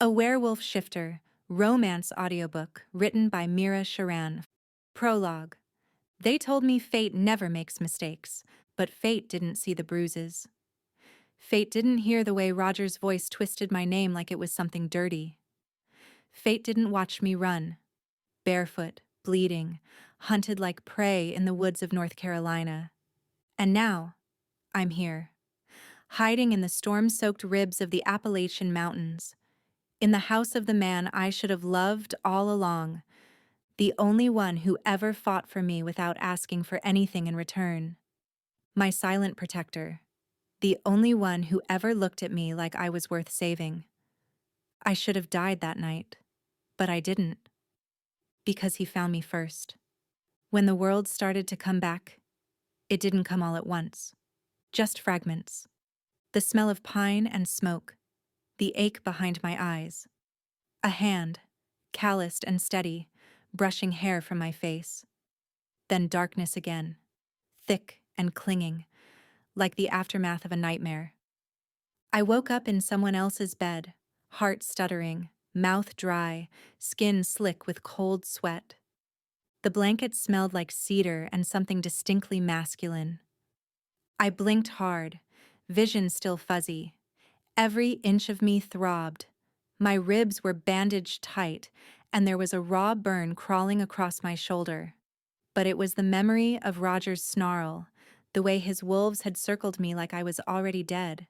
A Werewolf Shifter Romance Audiobook written by Mira Sharan. Prologue. They told me fate never makes mistakes, but fate didn't see the bruises. Fate didn't hear the way Roger's voice twisted my name like it was something dirty. Fate didn't watch me run, barefoot, bleeding, hunted like prey in the woods of North Carolina. And now, I'm here, hiding in the storm-soaked ribs of the Appalachian Mountains, in the house of the man I should have loved all along, the only one who ever fought for me without asking for anything in return. My silent protector, the only one who ever looked at me like I was worth saving. I should have died that night, but I didn't, because he found me first. When the world started to come back, it didn't come all at once, just fragments. The smell of pine and smoke, the ache behind my eyes, a hand, calloused and steady, brushing hair from my face. Then darkness again, thick and clinging, like the aftermath of a nightmare. I woke up in someone else's bed, heart stuttering, mouth dry, skin slick with cold sweat. The blanket smelled like cedar and something distinctly masculine. I blinked hard, vision still fuzzy. Every inch of me throbbed. My ribs were bandaged tight, and there was a raw burn crawling across my shoulder. But it was the memory of Roger's snarl, the way his wolves had circled me like I was already dead,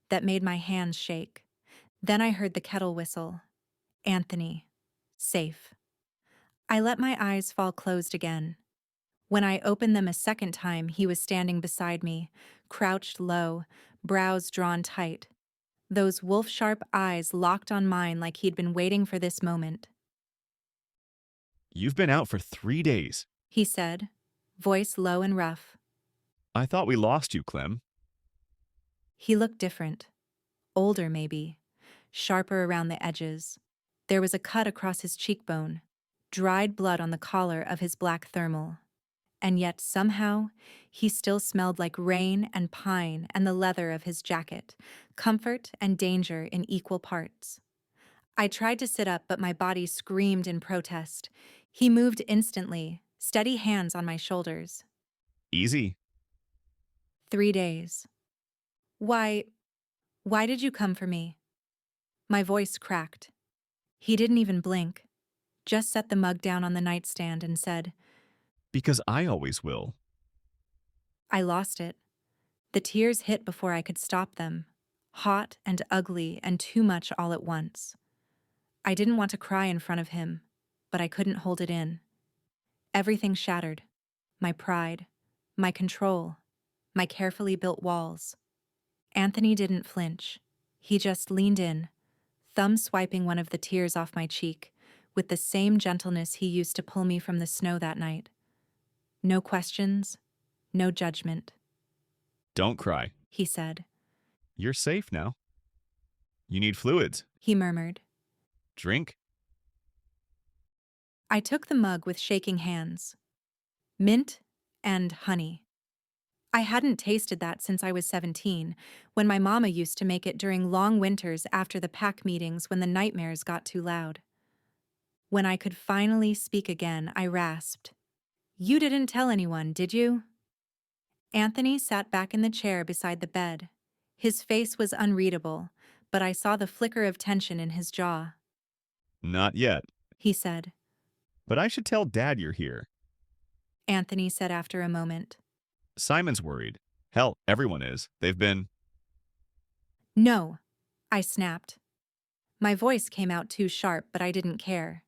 that made my hands shake. Then I heard the kettle whistle. Anthony. Safe. I let my eyes fall closed again. When I opened them a second time, he was standing beside me, crouched low, brows drawn tight. Those wolf-sharp eyes locked on mine like he'd been waiting for this moment. "You've been out for 3 days," he said, voice low and rough. "I thought we lost you, Clem." He looked different. Older, maybe. Sharper around the edges. There was a cut across his cheekbone, dried blood on the collar of his black thermal. And yet, somehow, he still smelled like rain and pine and the leather of his jacket, comfort and danger in equal parts. I tried to sit up, but my body screamed in protest. He moved instantly, steady hands on my shoulders. "Easy." 3 days. Why did you come for me? My voice cracked. He didn't even blink, just set the mug down on the nightstand and said, "Because I always will." I lost it. The tears hit before I could stop them, hot and ugly and too much all at once. I didn't want to cry in front of him, but I couldn't hold it in. Everything shattered. My pride, my control, my carefully built walls. Anthony didn't flinch. He just leaned in, thumb swiping one of the tears off my cheek, with the same gentleness he used to pull me from the snow that night. No questions, no judgment. "Don't cry. He said. You're safe now. You need fluids. He murmured. Drink." I took the mug with shaking hands. Mint and honey. I hadn't tasted that since I was 17, when my mama used to make it during long winters after the pack meetings when the nightmares got too loud. When I could finally speak again, I rasped, "You didn't tell anyone, did you?" Anthony sat back in the chair beside the bed. His face was unreadable, but I saw the flicker of tension in his jaw. "Not yet. He said. But I should tell Dad you're here." Anthony said after a moment. "Simon's worried. Hell, everyone is. They've been..." No, I snapped. My voice came out too sharp, but I didn't care.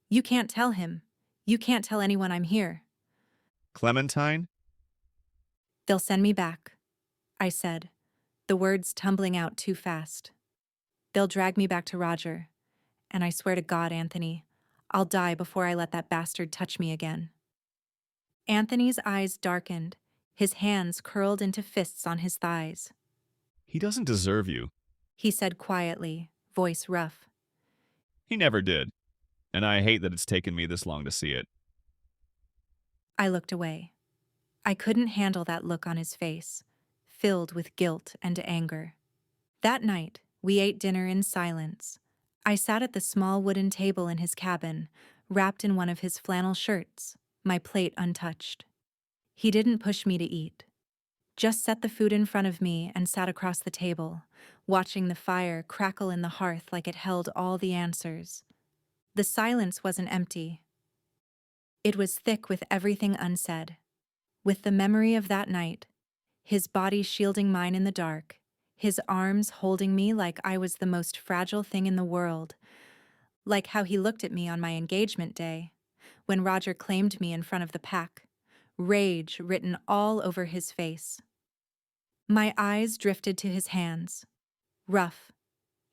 You can't tell him. You can't tell anyone I'm here. "Clementine?" They'll send me back, I said, the words tumbling out too fast. They'll drag me back to Roger, and I swear to God, Anthony, I'll die before I let that bastard touch me again. Anthony's eyes darkened, his hands curled into fists on his thighs. "He doesn't deserve you." He said quietly, voice rough. "He never did. And I hate that it's taken me this long to see it." I looked away. I couldn't handle that look on his face, filled with guilt and anger. That night, we ate dinner in silence, I sat at the small wooden table in his cabin, wrapped in one of his flannel shirts, my plate untouched. He didn't push me to eat, just set the food in front of me and sat across the table, watching the fire crackle in the hearth like it held all the answers. The silence wasn't empty. It was thick with everything unsaid, with the memory of that night, his body shielding mine in the dark, his arms holding me like I was the most fragile thing in the world, like how he looked at me on my engagement day, when Roger claimed me in front of the pack, rage written all over his face. My eyes drifted to his hands, rough,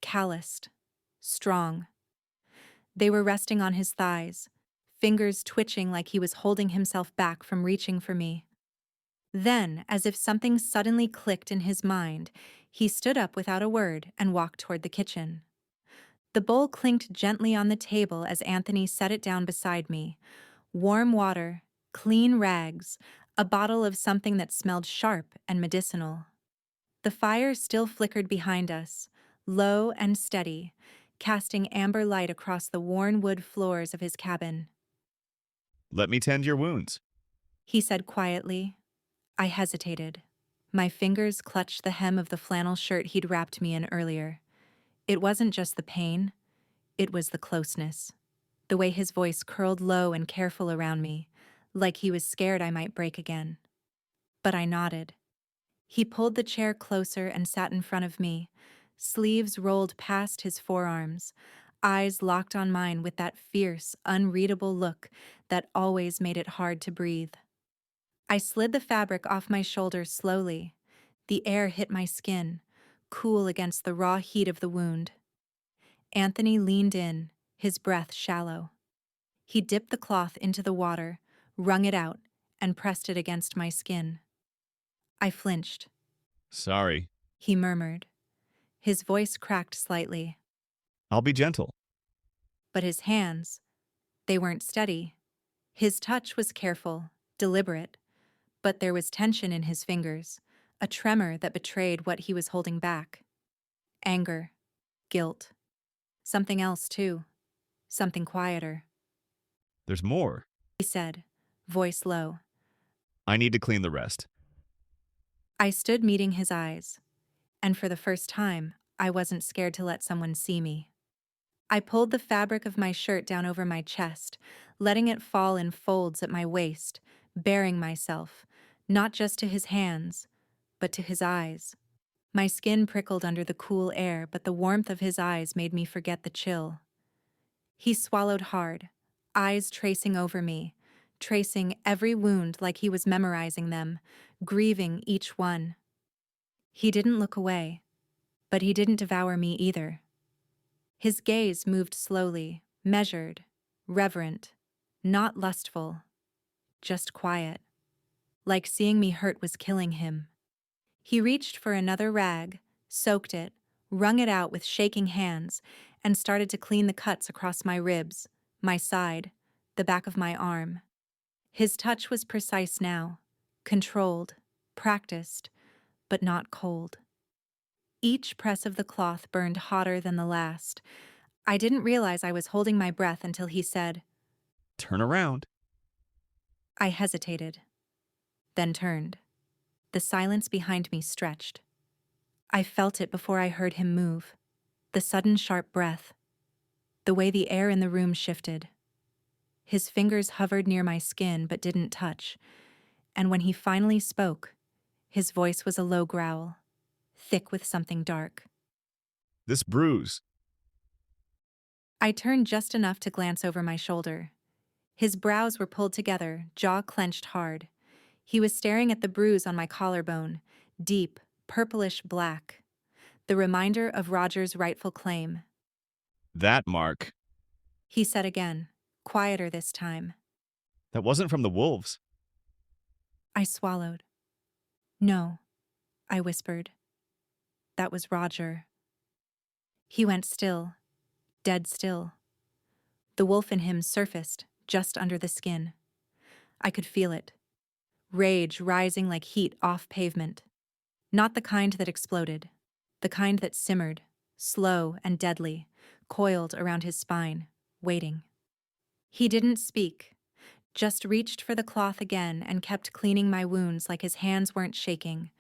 calloused, strong. They were resting on his thighs, fingers twitching like he was holding himself back from reaching for me. Then, as if something suddenly clicked in his mind, he stood up without a word and walked toward the kitchen. The bowl clinked gently on the table as Anthony set it down beside me. Warm water, clean rags, a bottle of something that smelled sharp and medicinal. The fire still flickered behind us, low and steady, casting amber light across the worn wood floors of his cabin. Let me tend your wounds. He said quietly. I hesitated. My fingers clutched the hem of the flannel shirt he'd wrapped me in earlier. It wasn't just the pain, it was the closeness. The way his voice curled low and careful around me, like he was scared I might break again. But I nodded. He pulled the chair closer and sat in front of me, sleeves rolled past his forearms, eyes locked on mine with that fierce, unreadable look that always made it hard to breathe. I slid the fabric off my shoulders slowly. The air hit my skin, cool against the raw heat of the wound. Anthony leaned in, his breath shallow. He dipped the cloth into the water, wrung it out, and pressed it against my skin. I flinched. Sorry. He murmured. His voice cracked slightly, I'll be gentle. but his hands, they weren't steady. His touch was careful, deliberate, but there was tension in his fingers, a tremor that betrayed what he was holding back. Anger, guilt. Something else, too. Something quieter. There's more. He said, voice low. I need to clean the rest. I stood meeting his eyes, and for the first time, I wasn't scared to let someone see me. I pulled the fabric of my shirt down over my chest, letting it fall in folds at my waist, baring myself, not just to his hands, but to his eyes. My skin prickled under the cool air, but the warmth of his eyes made me forget the chill. He swallowed hard, eyes tracing over me, tracing every wound like he was memorizing them, grieving each one. He didn't look away, but he didn't devour me either. His gaze moved slowly, measured, reverent, not lustful, just quiet, like seeing me hurt was killing him. He reached for another rag, soaked it, wrung it out with shaking hands, and started to clean the cuts across my ribs, my side, the back of my arm. His touch was precise now, controlled, practiced, but not cold. Each press of the cloth burned hotter than the last. I didn't realize I was holding my breath until he said, Turn around. I hesitated, then turned. The silence behind me stretched. I felt it before I heard him move. The sudden sharp breath. The way the air in the room shifted. His fingers hovered near my skin but didn't touch. And when he finally spoke, his voice was a low growl, thick with something dark. This bruise. I turned just enough to glance over my shoulder. His brows were pulled together, jaw clenched hard. He was staring at the bruise on my collarbone, deep, purplish black. The reminder of Roger's rightful claim. That mark. He said again, quieter this time. That wasn't from the wolves. I swallowed. No, I whispered. That was Roger. He went still, dead still. The wolf in him surfaced just under the skin. I could feel it. Rage rising like heat off pavement. Not the kind that exploded. The kind that simmered, slow and deadly, coiled around his spine, waiting. He didn't speak, just reached for the cloth again and kept cleaning my wounds like his hands weren't shaking,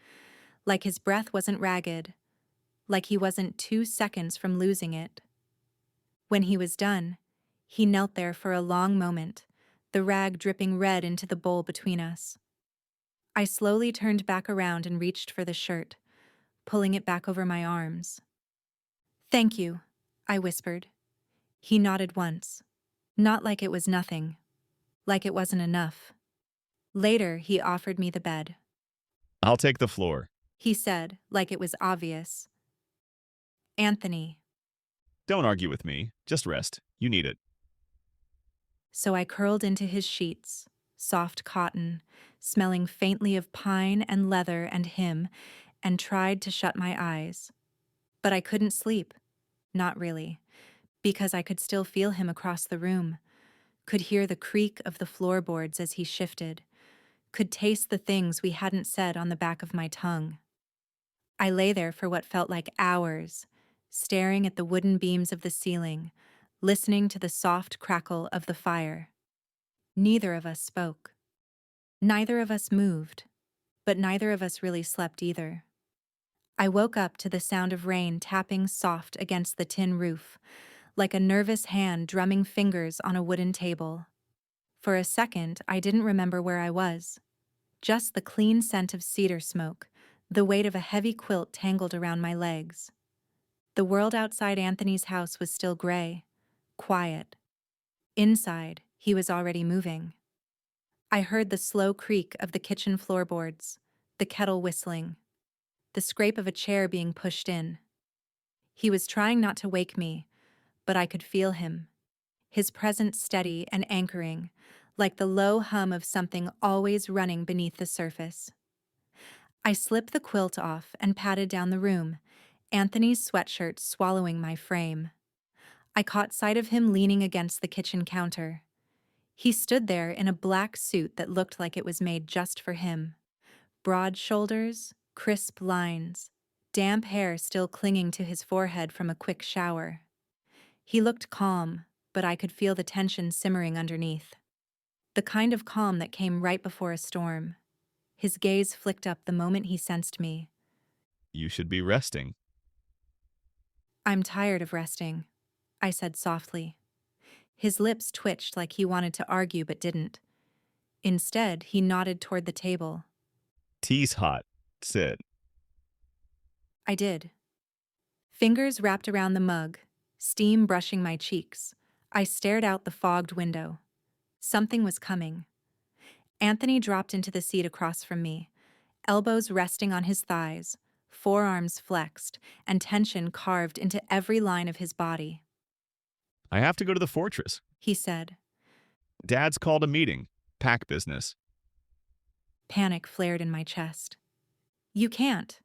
like his breath wasn't ragged, like he wasn't 2 seconds from losing it. When he was done, he knelt there for a long moment, the rag dripping red into the bowl between us. I slowly turned back around and reached for the shirt, pulling it back over my arms. "Thank you," I whispered. He nodded once, not like it was nothing, like it wasn't enough. Later, he offered me the bed. I'll take the floor. He said, like it was obvious. "Anthony." Don't argue with me. Just rest. You need it. So I curled into his sheets, soft cotton, smelling faintly of pine and leather and him, and tried to shut my eyes. But I couldn't sleep. Not really, because I could still feel him across the room, could hear the creak of the floorboards as he shifted, could taste the things we hadn't said on the back of my tongue. I lay there for what felt like hours, staring at the wooden beams of the ceiling, listening to the soft crackle of the fire. Neither of us spoke. Neither of us moved, but neither of us really slept either. I woke up to the sound of rain tapping soft against the tin roof, like a nervous hand drumming fingers on a wooden table. For a second, I didn't remember where I was. Just the clean scent of cedar smoke, the weight of a heavy quilt tangled around my legs. The world outside Anthony's house was still gray, quiet. Inside, he was already moving. I heard the slow creak of the kitchen floorboards, the kettle whistling, the scrape of a chair being pushed in. He was trying not to wake me, but I could feel him, his presence steady and anchoring, like the low hum of something always running beneath the surface. I slipped the quilt off and patted down the room, Anthony's sweatshirt swallowing my frame. I caught sight of him leaning against the kitchen counter. He stood there in a black suit that looked like it was made just for him. Broad shoulders, crisp lines, damp hair still clinging to his forehead from a quick shower. He looked calm, but I could feel the tension simmering underneath. The kind of calm that came right before a storm. His gaze flicked up the moment he sensed me. You should be resting. "I'm tired of resting," I said softly. His lips twitched like he wanted to argue but didn't. Instead, he nodded toward the table. Tea's hot. Sit. I did. Fingers wrapped around the mug, steam brushing my cheeks. I stared out the fogged window. Something was coming. Anthony dropped into the seat across from me, elbows resting on his thighs, forearms flexed, and tension carved into every line of his body. I have to go to the fortress. He said. Dad's called a meeting. Pack business. Panic flared in my chest. "You can't.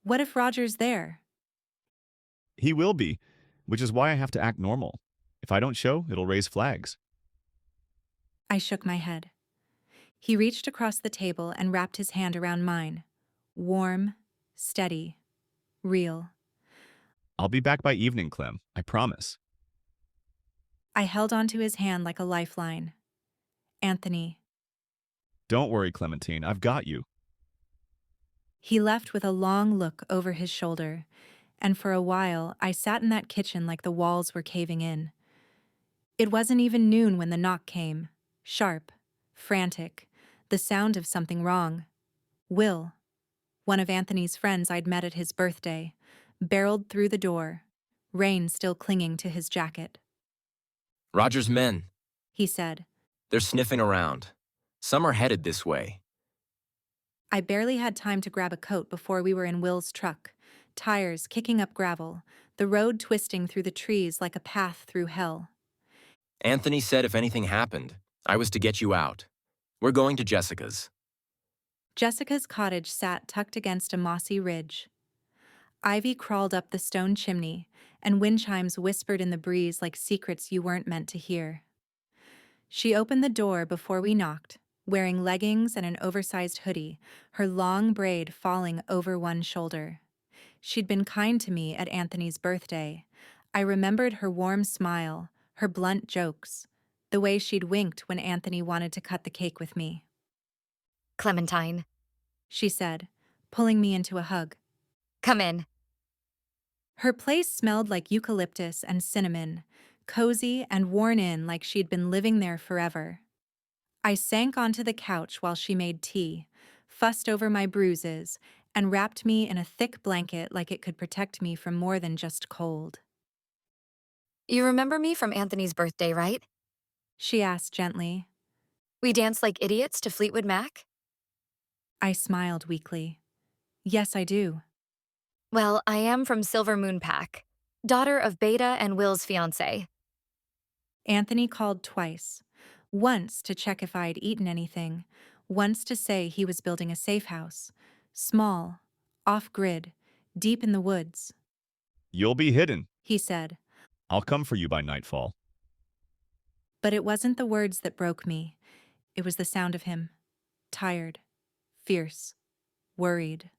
What if Roger's there?" He will be, which is why I have to act normal. If I don't show, it'll raise flags. I shook my head. He reached across the table and wrapped his hand around mine. Warm, steady, real. I'll be back by evening, Clem. I promise. I held onto his hand like a lifeline. "Anthony." Don't worry, Clementine. I've got you. He left with a long look over his shoulder, and for a while I sat in that kitchen like the walls were caving in. It wasn't even noon when the knock came. Sharp, frantic, the sound of something wrong. Will, one of Anthony's friends I'd met at his birthday, barreled through the door, rain still clinging to his jacket. "Roger's men. He said. They're sniffing around. Some are headed this way." I barely had time to grab a coat before we were in Will's truck, tires kicking up gravel, the road twisting through the trees like a path through hell. "Anthony said if anything happened, I was to get you out. We're going to Jessica's." Jessica's cottage sat tucked against a mossy ridge. Ivy crawled up the stone chimney, and wind chimes whispered in the breeze like secrets you weren't meant to hear. She opened the door before we knocked, wearing leggings and an oversized hoodie, her long braid falling over one shoulder. She'd been kind to me at Anthony's birthday. I remembered her warm smile, her blunt jokes, the way she'd winked when Anthony wanted to cut the cake with me. Clementine, She said, pulling me into a hug. come in. Her place smelled like eucalyptus and cinnamon, cozy and worn in like she'd been living there forever. I sank onto the couch while she made tea, fussed over my bruises, and wrapped me in a thick blanket like it could protect me from more than just cold. You remember me from Anthony's birthday, right? She asked gently. We danced like idiots to Fleetwood Mac? I smiled weakly. Yes, I do. Well, I am from Silver Moon Pack, daughter of Beta and Will's fiancé. Anthony called twice, once to check if I'd eaten anything, once to say he was building a safe house, small, off-grid, deep in the woods. You'll be hidden. He said, I'll come for you by nightfall. but it wasn't the words that broke me. It was the sound of him, tired, fierce, worried.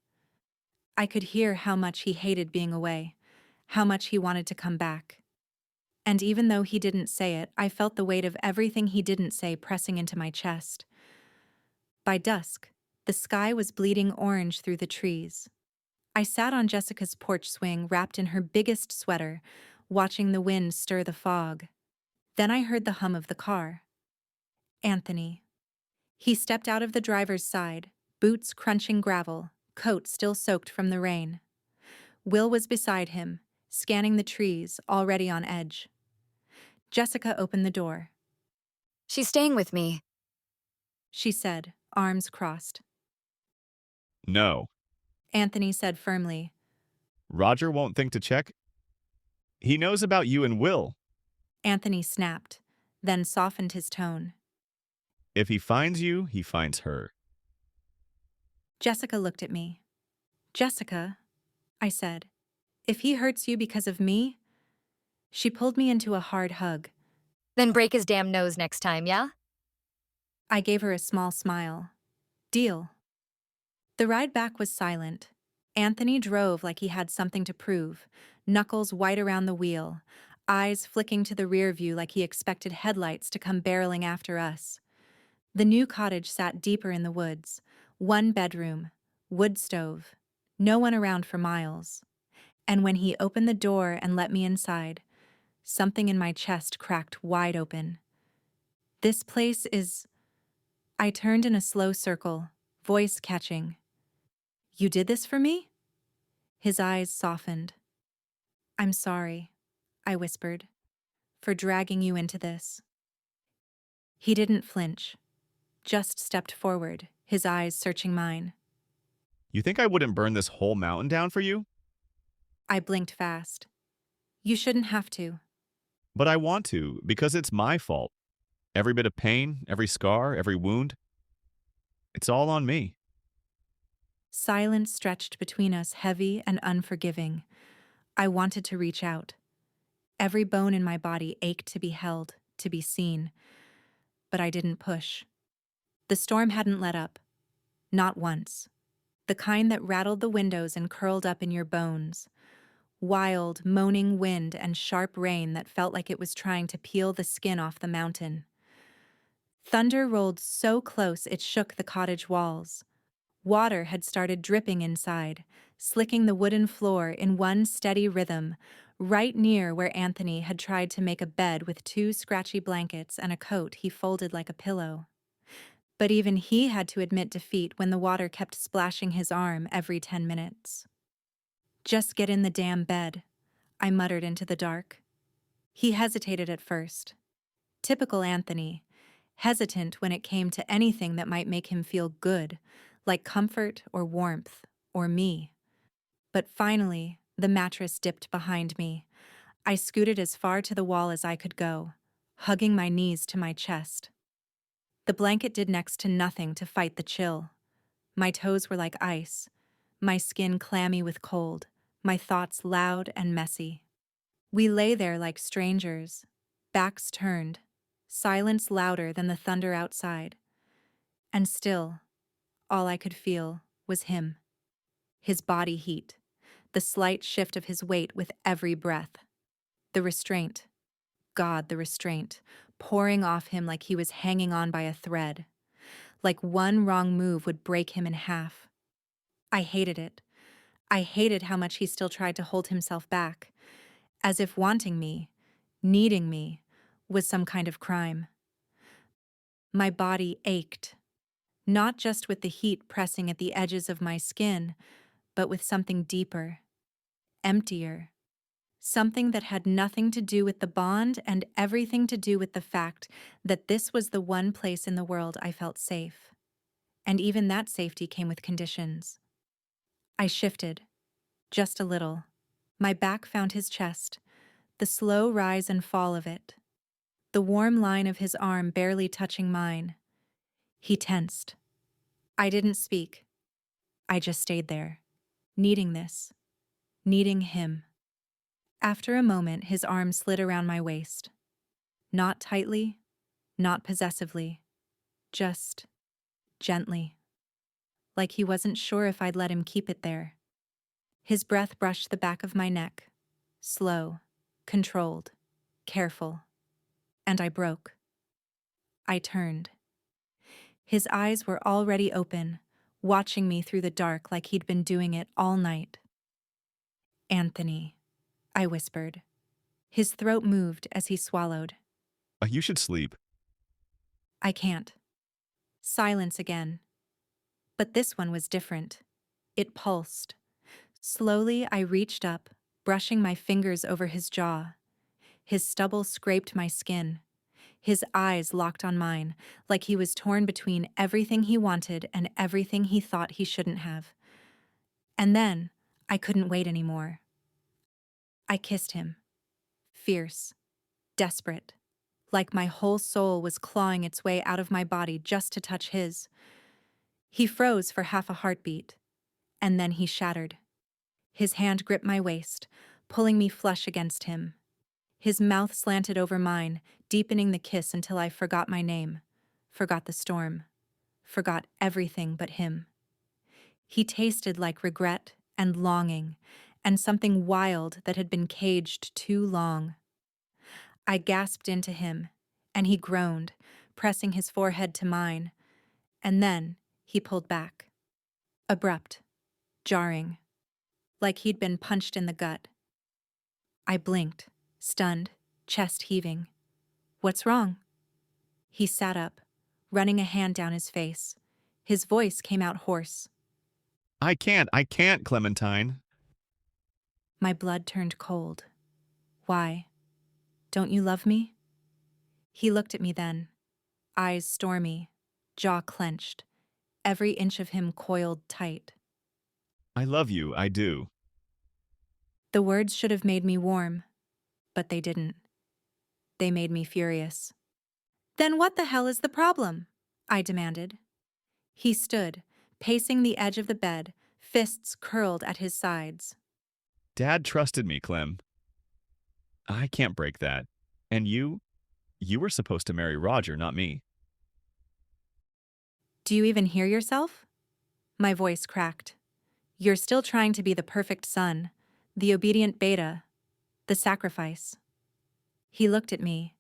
I could hear how much he hated being away, how much he wanted to come back. And even though he didn't say it, I felt the weight of everything he didn't say pressing into my chest. By dusk, the sky was bleeding orange through the trees. I sat on Jessica's porch swing wrapped in her biggest sweater, watching the wind stir the fog. Then I heard the hum of the car. Anthony. He stepped out of the driver's side, boots crunching gravel, coat still soaked from the rain. Will was beside him, scanning the trees, already on edge. Jessica opened the door. She's staying with me. She said, arms crossed. No. Anthony said firmly. Roger won't think to check. He knows about you and Will. Anthony snapped, then softened his tone. If he finds you, he finds her. Jessica looked at me. Jessica, I said, if he hurts you because of me? She pulled me into a hard hug. Then break his damn nose next time, yeah? I gave her a small smile. Deal. The ride back was silent. Anthony drove like he had something to prove, knuckles white around the wheel, eyes flicking to the rear view like he expected headlights to come barreling after us. The new cottage sat deeper in the woods, one bedroom, wood stove, no one around for miles. And when he opened the door and let me inside, something in my chest cracked wide open. This place is... I turned in a slow circle, voice catching. You did this for me? His eyes softened. I'm sorry, I whispered, for dragging you into this. He didn't flinch, just stepped forward, his eyes searching mine. You think I wouldn't burn this whole mountain down for you? I blinked fast. You shouldn't have to. But I want to, because it's my fault. Every bit of pain, every scar, every wound. It's all on me. Silence stretched between us, heavy and unforgiving. I wanted to reach out. Every bone in my body ached to be held, to be seen. But I didn't push. The storm hadn't let up. Not once. The kind that rattled the windows and curled up in your bones. Wild, moaning wind and sharp rain that felt like it was trying to peel the skin off the mountain. Thunder rolled so close it shook the cottage walls. Water had started dripping inside, slicking the wooden floor in one steady rhythm, right near where Anthony had tried to make a bed with 2 scratchy blankets and a coat he folded like a pillow. But even he had to admit defeat when the water kept splashing his arm every 10 minutes. Just get in the damn bed, I muttered into the dark. He hesitated at first. Typical Anthony, hesitant when it came to anything that might make him feel good, like comfort or warmth, or me. But finally, the mattress dipped behind me. I scooted as far to the wall as I could go, hugging my knees to my chest. The blanket did next to nothing to fight the chill. My toes were like ice, my skin clammy with cold, my thoughts loud and messy. We lay there like strangers, backs turned, silence louder than the thunder outside. And still, all I could feel was him. His body heat, the slight shift of his weight with every breath. The restraint. God, the restraint. Pouring off him like he was hanging on by a thread. Like one wrong move would break him in half. I hated it. I hated how much he still tried to hold himself back, as if wanting me, needing me, was some kind of crime. My body ached, not just with the heat pressing at the edges of my skin, but with something deeper, emptier, something that had nothing to do with the bond and everything to do with the fact that this was the one place in the world I felt safe. And even that safety came with conditions. I shifted, just a little. My back found his chest, the slow rise and fall of it, the warm line of his arm barely touching mine. He tensed. I didn't speak. I just stayed there, needing this, needing him. After a moment, his arm slid around my waist. Not tightly, not possessively, just gently. Like he wasn't sure if I'd let him keep it there. His breath brushed the back of my neck. Slow, controlled, careful. And I broke. I turned. His eyes were already open, watching me through the dark like he'd been doing it all night. Anthony, I whispered. His throat moved as he swallowed. You should sleep. I can't. Silence again. But this one was different. It pulsed. Slowly, I reached up, brushing my fingers over his jaw. His stubble scraped my skin. His eyes locked on mine, like he was torn between everything he wanted and everything he thought he shouldn't have. And then, I couldn't wait anymore. I kissed him. Fierce. Desperate. Like my whole soul was clawing its way out of my body just to touch his. He froze for half a heartbeat, and then he shattered. His hand gripped my waist, pulling me flush against him. His mouth slanted over mine, deepening the kiss until I forgot my name, forgot the storm, forgot everything but him. He tasted like regret and longing, and something wild that had been caged too long. I gasped into him, and he groaned, pressing his forehead to mine, and then he pulled back. Abrupt, jarring, like he'd been punched in the gut. I blinked, stunned, chest heaving. What's wrong? He sat up, running a hand down his face. His voice came out hoarse. I can't, Clementine. My blood turned cold. Why? Don't you love me? He looked at me then, eyes stormy, jaw clenched, every inch of him coiled tight. I love you, I do. The words should have made me warm, but they didn't. They made me furious. Then what the hell is the problem? I demanded. He stood, pacing the edge of the bed, fists curled at his sides. Dad trusted me, Clem. I can't break that. And you were supposed to marry Roger, not me. Do you even hear yourself? My voice cracked. You're still trying to be the perfect son, the obedient beta, the sacrifice. He looked at me,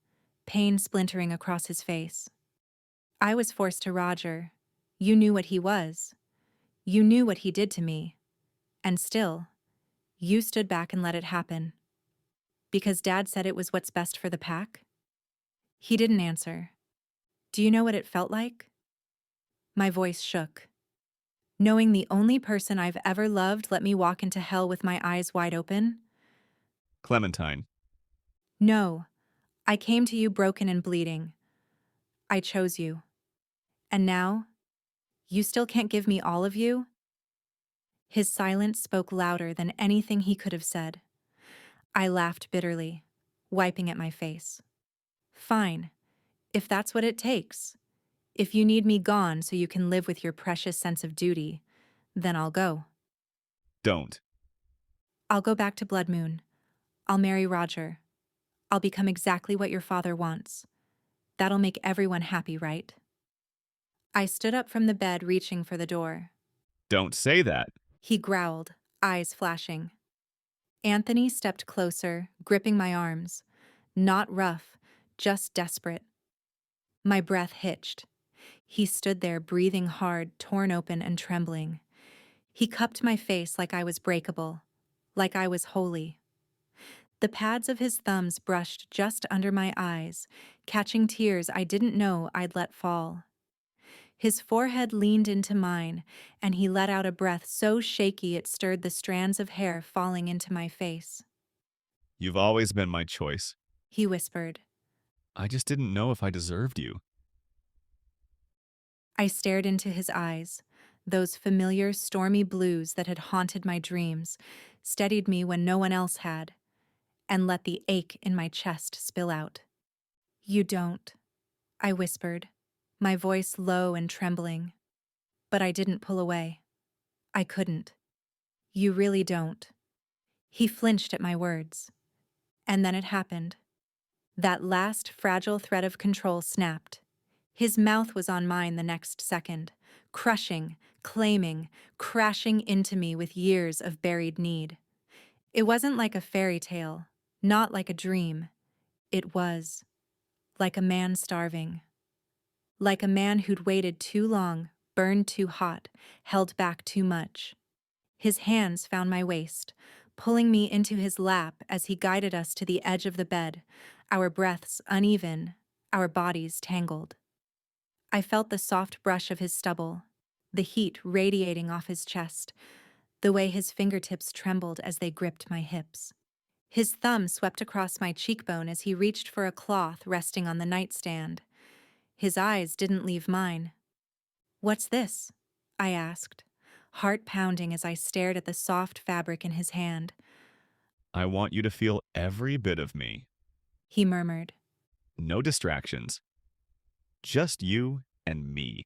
pain splintering across his face. I was forced to Roger. You knew what he was. You knew what he did to me. And still, you stood back and let it happen. Because Dad said it was what's best for the pack? He didn't answer. Do you know what it felt like? My voice shook. Knowing the only person I've ever loved let me walk into hell with my eyes wide open? Clementine. No, I came to you broken and bleeding. I chose you. And now, you still can't give me all of you? His silence spoke louder than anything he could have said. I laughed bitterly, wiping at my face. Fine, if that's what it takes. If you need me gone so you can live with your precious sense of duty, then I'll go. Don't. I'll go back to Blood Moon. I'll marry Roger. I'll become exactly what your father wants. That'll make everyone happy, right? I stood up from the bed, reaching for the door. Don't say that. He growled, eyes flashing. Anthony stepped closer, gripping my arms. Not rough, just desperate. My breath hitched. He stood there, breathing hard, torn open and trembling. He cupped my face like I was breakable, like I was holy. The pads of his thumbs brushed just under my eyes, catching tears I didn't know I'd let fall. His forehead leaned into mine, and he let out a breath so shaky it stirred the strands of hair falling into my face. You've always been my choice. He whispered. I just didn't know if I deserved you. I stared into his eyes. Those familiar, stormy blues that had haunted my dreams steadied me when no one else had, and let the ache in my chest spill out. You don't, I whispered, my voice low and trembling. But I didn't pull away. I couldn't. You really don't. He flinched at my words. And then it happened. That last fragile thread of control snapped. His mouth was on mine the next second, crushing, claiming, crashing into me with years of buried need. It wasn't like a fairy tale, not like a dream. It was like a man starving. Like a man who'd waited too long, burned too hot, held back too much. His hands found my waist, pulling me into his lap as he guided us to the edge of the bed, our breaths uneven, our bodies tangled. I felt the soft brush of his stubble, the heat radiating off his chest, the way his fingertips trembled as they gripped my hips. His thumb swept across my cheekbone as he reached for a cloth resting on the nightstand. His eyes didn't leave mine. "What's this?" I asked, heart pounding as I stared at the soft fabric in his hand. I want you to feel every bit of me. He murmured. No distractions. Just you and me.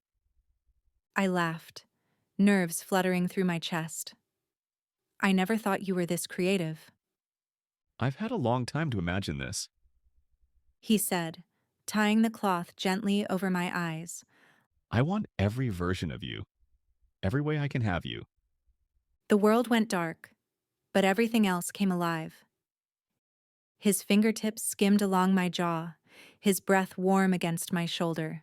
I laughed, nerves fluttering through my chest. I never thought you were this creative, I've had a long time to imagine this. he said, tying the cloth gently over my eyes. I want every version of you. Every way I can have you. The world went dark, but everything else came alive. His fingertips skimmed along my jaw, his breath warm against my shoulder.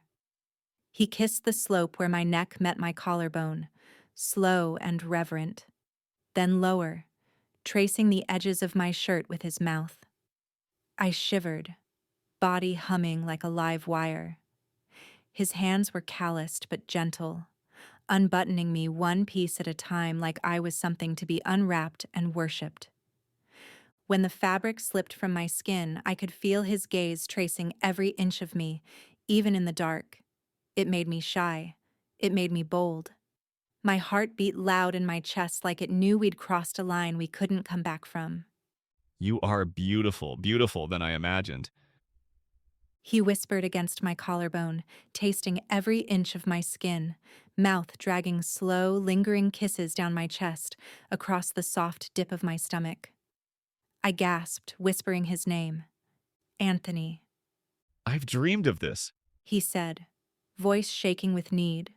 He kissed the slope where my neck met my collarbone, slow and reverent, then lower, tracing the edges of my shirt with his mouth. I shivered, body humming like a live wire. His hands were calloused but gentle, unbuttoning me one piece at a time like I was something to be unwrapped and worshipped. When the fabric slipped from my skin, I could feel his gaze tracing every inch of me, even in the dark. It made me shy. It made me bold. My heart beat loud in my chest like it knew we'd crossed a line we couldn't come back from. You are beautiful, beautiful than I imagined. He whispered against my collarbone, tasting every inch of my skin, mouth dragging slow, lingering kisses down my chest, across the soft dip of my stomach. I gasped, whispering his name. Anthony, I've dreamed of this, he said, voice shaking with need.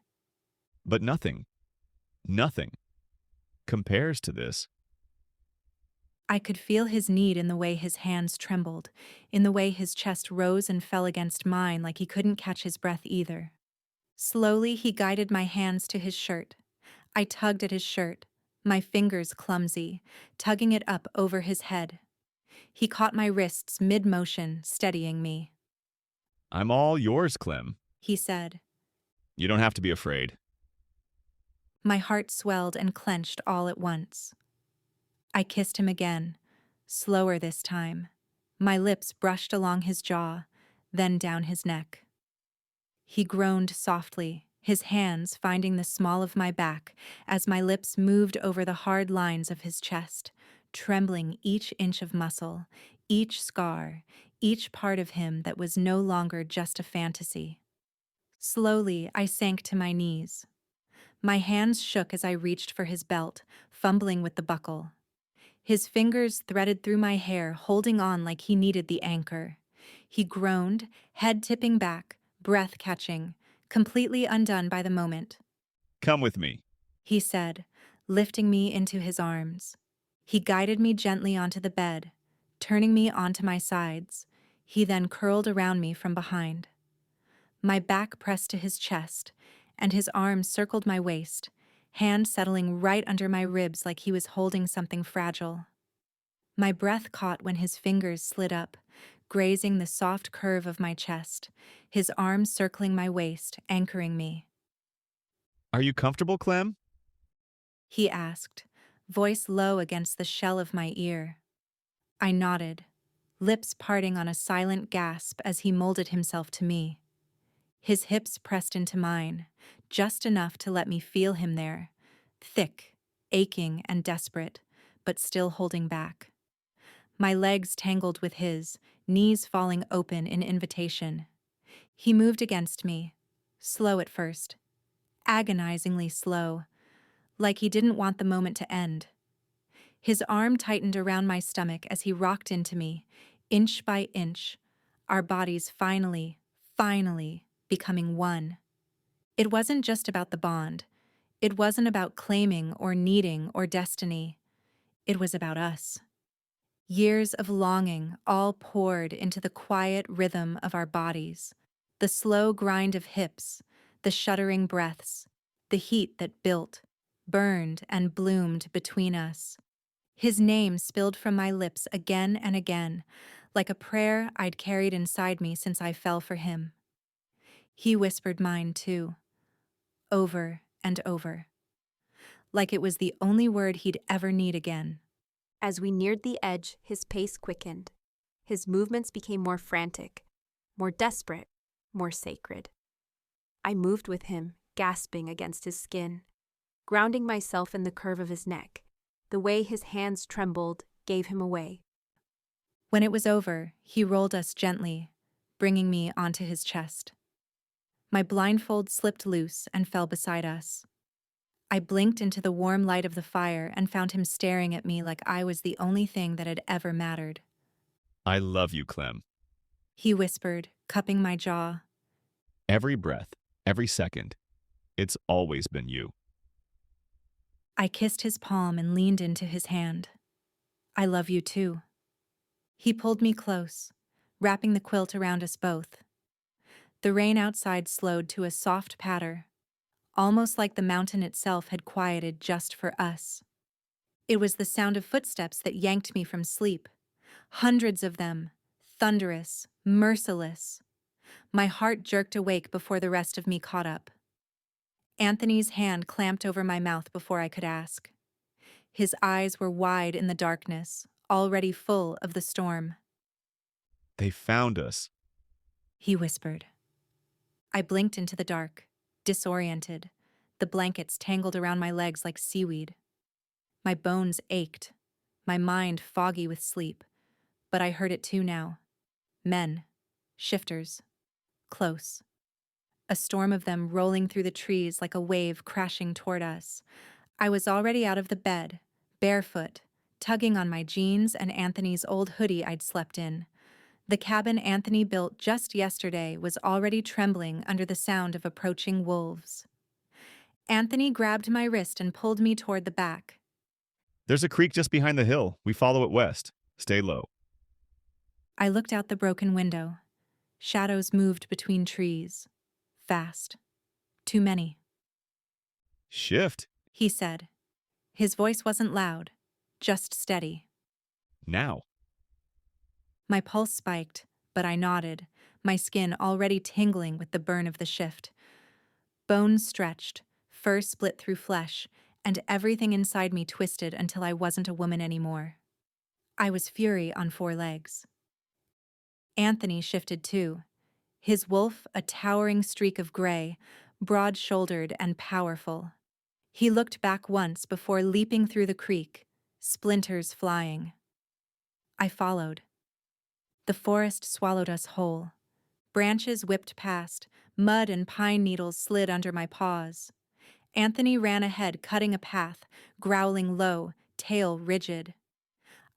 but nothing compares to this. I could feel his need in the way his hands trembled, in the way his chest rose and fell against mine like he couldn't catch his breath either. Slowly, he guided my hands to his shirt. I tugged at his shirt, my fingers clumsy, tugging it up over his head. He caught my wrists mid-motion, steadying me. I'm all yours, Clem. He said. You don't have to be afraid. My heart swelled and clenched all at once. I kissed him again, slower this time. My lips brushed along his jaw, then down his neck. He groaned softly, his hands finding the small of my back as my lips moved over the hard lines of his chest, trembling each inch of muscle, each scar, each part of him that was no longer just a fantasy. Slowly, I sank to my knees. My hands shook as I reached for his belt, fumbling with the buckle. His fingers threaded through my hair, holding on like he needed the anchor. He groaned, head tipping back, breath catching, completely undone by the moment. Come with me. He said, lifting me into his arms. He guided me gently onto the bed, turning me onto my sides. He then curled around me from behind. My back pressed to his chest, and his arms circled my waist, hand settling right under my ribs like he was holding something fragile. My breath caught when his fingers slid up, grazing the soft curve of my chest, his arms circling my waist, anchoring me. Are you comfortable, Clem? He asked, voice low against the shell of my ear. I nodded, lips parting on a silent gasp as he molded himself to me. His hips pressed into mine, just enough to let me feel him there, thick, aching, and desperate, but still holding back. My legs tangled with his, knees falling open in invitation. He moved against me, slow at first, agonizingly slow, like he didn't want the moment to end. His arm tightened around my stomach as he rocked into me, inch by inch, our bodies finally becoming one. It wasn't just about the bond. It wasn't about claiming or needing or destiny. It was about us. Years of longing all poured into the quiet rhythm of our bodies, the slow grind of hips, the shuddering breaths, the heat that built, burned, and bloomed between us. His name spilled from my lips again and again, like a prayer I'd carried inside me since I fell for him. He whispered mine too, over and over, like it was the only word he'd ever need again. As we neared the edge, his pace quickened. His movements became more frantic, more desperate, more sacred. I moved with him, gasping against his skin, grounding myself in the curve of his neck. The way his hands trembled gave him away. When it was over, he rolled us gently, bringing me onto his chest. My blindfold slipped loose and fell beside us. I blinked into the warm light of the fire and found him staring at me like I was the only thing that had ever mattered. I love you, Clem. He whispered, cupping my jaw. Every breath, every second. It's always been you. I kissed his palm and leaned into his hand. I love you too. He pulled me close, wrapping the quilt around us both. The rain outside slowed to a soft patter, almost like the mountain itself had quieted just for us. It was the sound of footsteps that yanked me from sleep. Hundreds of them, thunderous, merciless. My heart jerked awake before the rest of me caught up. Anthony's hand clamped over my mouth before I could ask. His eyes were wide in the darkness, already full of the storm. They found us. He whispered. I blinked into the dark, disoriented, the blankets tangled around my legs like seaweed. My bones ached, my mind foggy with sleep, but I heard it too now. Men, shifters, close. A storm of them rolling through the trees like a wave crashing toward us. I was already out of the bed, barefoot, tugging on my jeans and Anthony's old hoodie I'd slept in. The cabin Anthony built just yesterday was already trembling under the sound of approaching wolves. Anthony grabbed my wrist and pulled me toward the back. There's a creek just behind the hill. We follow it west. Stay low. I looked out the broken window. Shadows moved between trees. Fast. Too many. Shift. He said. His voice wasn't loud, just steady. Now. My pulse spiked, but I nodded, my skin already tingling with the burn of the shift. Bones stretched, fur split through flesh, and everything inside me twisted until I wasn't a woman anymore. I was fury on 4 legs. Anthony shifted too, his wolf a towering streak of gray, broad-shouldered and powerful. He looked back once before leaping through the creek, splinters flying. I followed. The forest swallowed us whole. Branches whipped past, mud and pine needles slid under my paws. Anthony ran ahead, cutting a path, growling low, tail rigid.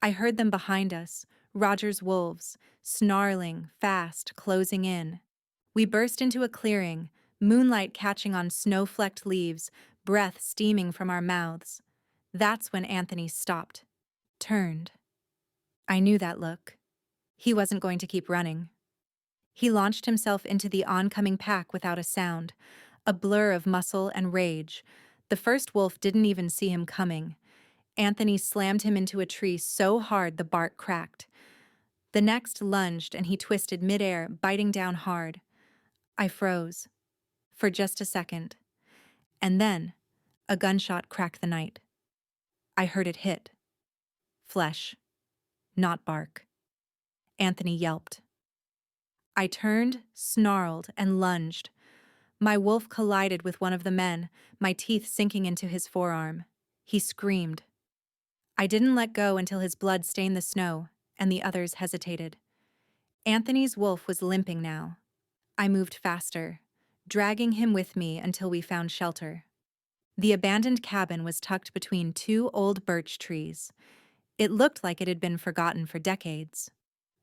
I heard them behind us, Roger's wolves, snarling, fast, closing in. We burst into a clearing, moonlight catching on snow-flecked leaves, breath steaming from our mouths. That's when Anthony stopped. turned. I knew that look. He wasn't going to keep running. He launched himself into the oncoming pack without a sound, a blur of muscle and rage. The first wolf didn't even see him coming. Anthony slammed him into a tree so hard the bark cracked. The next lunged and he twisted midair, biting down hard. I froze. For just a second. And then, a gunshot cracked the night. I heard it hit. Flesh. Not bark. Anthony yelped. I turned, snarled, and lunged. My wolf collided with one of the men, my teeth sinking into his forearm. He screamed. I didn't let go until his blood stained the snow, and the others hesitated. Anthony's wolf was limping now. I moved faster, dragging him with me until we found shelter. The abandoned cabin was tucked between two old birch trees. It looked like it had been forgotten for decades.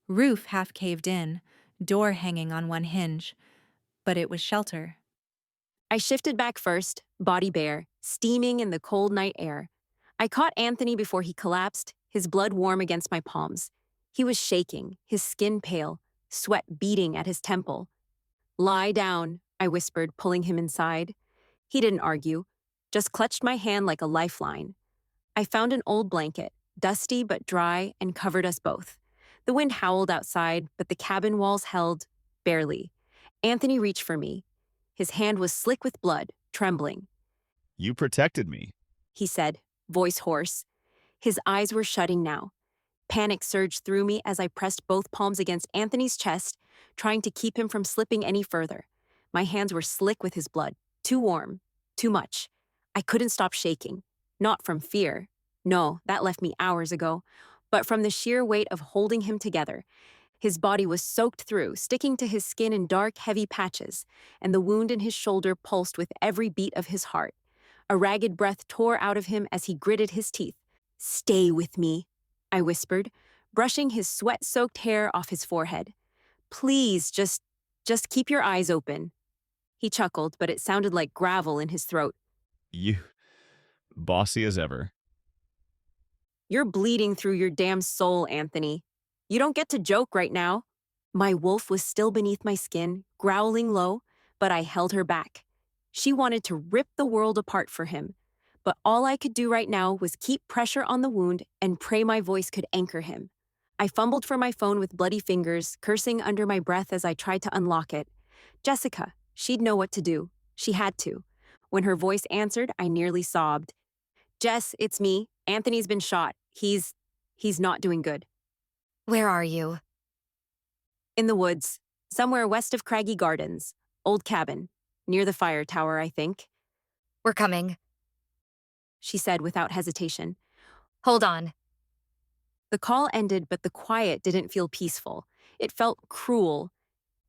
Roof half caved in, door hanging on one hinge, but it was shelter. I shifted back first, body bare, steaming in the cold night air. I caught Anthony before he collapsed, his blood warm against my palms. He was shaking, his skin pale, sweat beading at his temple. "Lie down," I whispered, pulling him inside. He didn't argue, just clutched my hand like a lifeline. I found an old blanket, dusty but dry, and covered us both. The wind howled outside, but the cabin walls held, barely. Anthony reached for me. His hand was slick with blood, trembling. You protected me. He said, voice hoarse. His eyes were shutting now. Panic surged through me as I pressed both palms against Anthony's chest, trying to keep him from slipping any further. My hands were slick with his blood, too warm, too much. I couldn't stop shaking, not from fear. No, that left me hours ago, but from the sheer weight of holding him together. His body was soaked through, sticking to his skin in dark, heavy patches, and the wound in his shoulder pulsed with every beat of his heart. A ragged breath tore out of him as he gritted his teeth. "Stay with me," I whispered, brushing his sweat-soaked hair off his forehead. "Please, just keep your eyes open." He chuckled, but it sounded like gravel in his throat. You, bossy as ever. "You're bleeding through your damn soul, Anthony. You don't get to joke right now." My wolf was still beneath my skin, growling low, but I held her back. She wanted to rip the world apart for him, but all I could do right now was keep pressure on the wound and pray my voice could anchor him. I fumbled for my phone with bloody fingers, cursing under my breath as I tried to unlock it. Jessica, she'd know what to do. She had to. When her voice answered, I nearly sobbed. "Jess, it's me. Anthony's been shot. He's not doing good." Where are you? "In the woods, somewhere west of Craggy Gardens. Old cabin. Near the fire tower, I think," We're coming. she said without hesitation. Hold on. The call ended, but the quiet didn't feel peaceful. It felt cruel.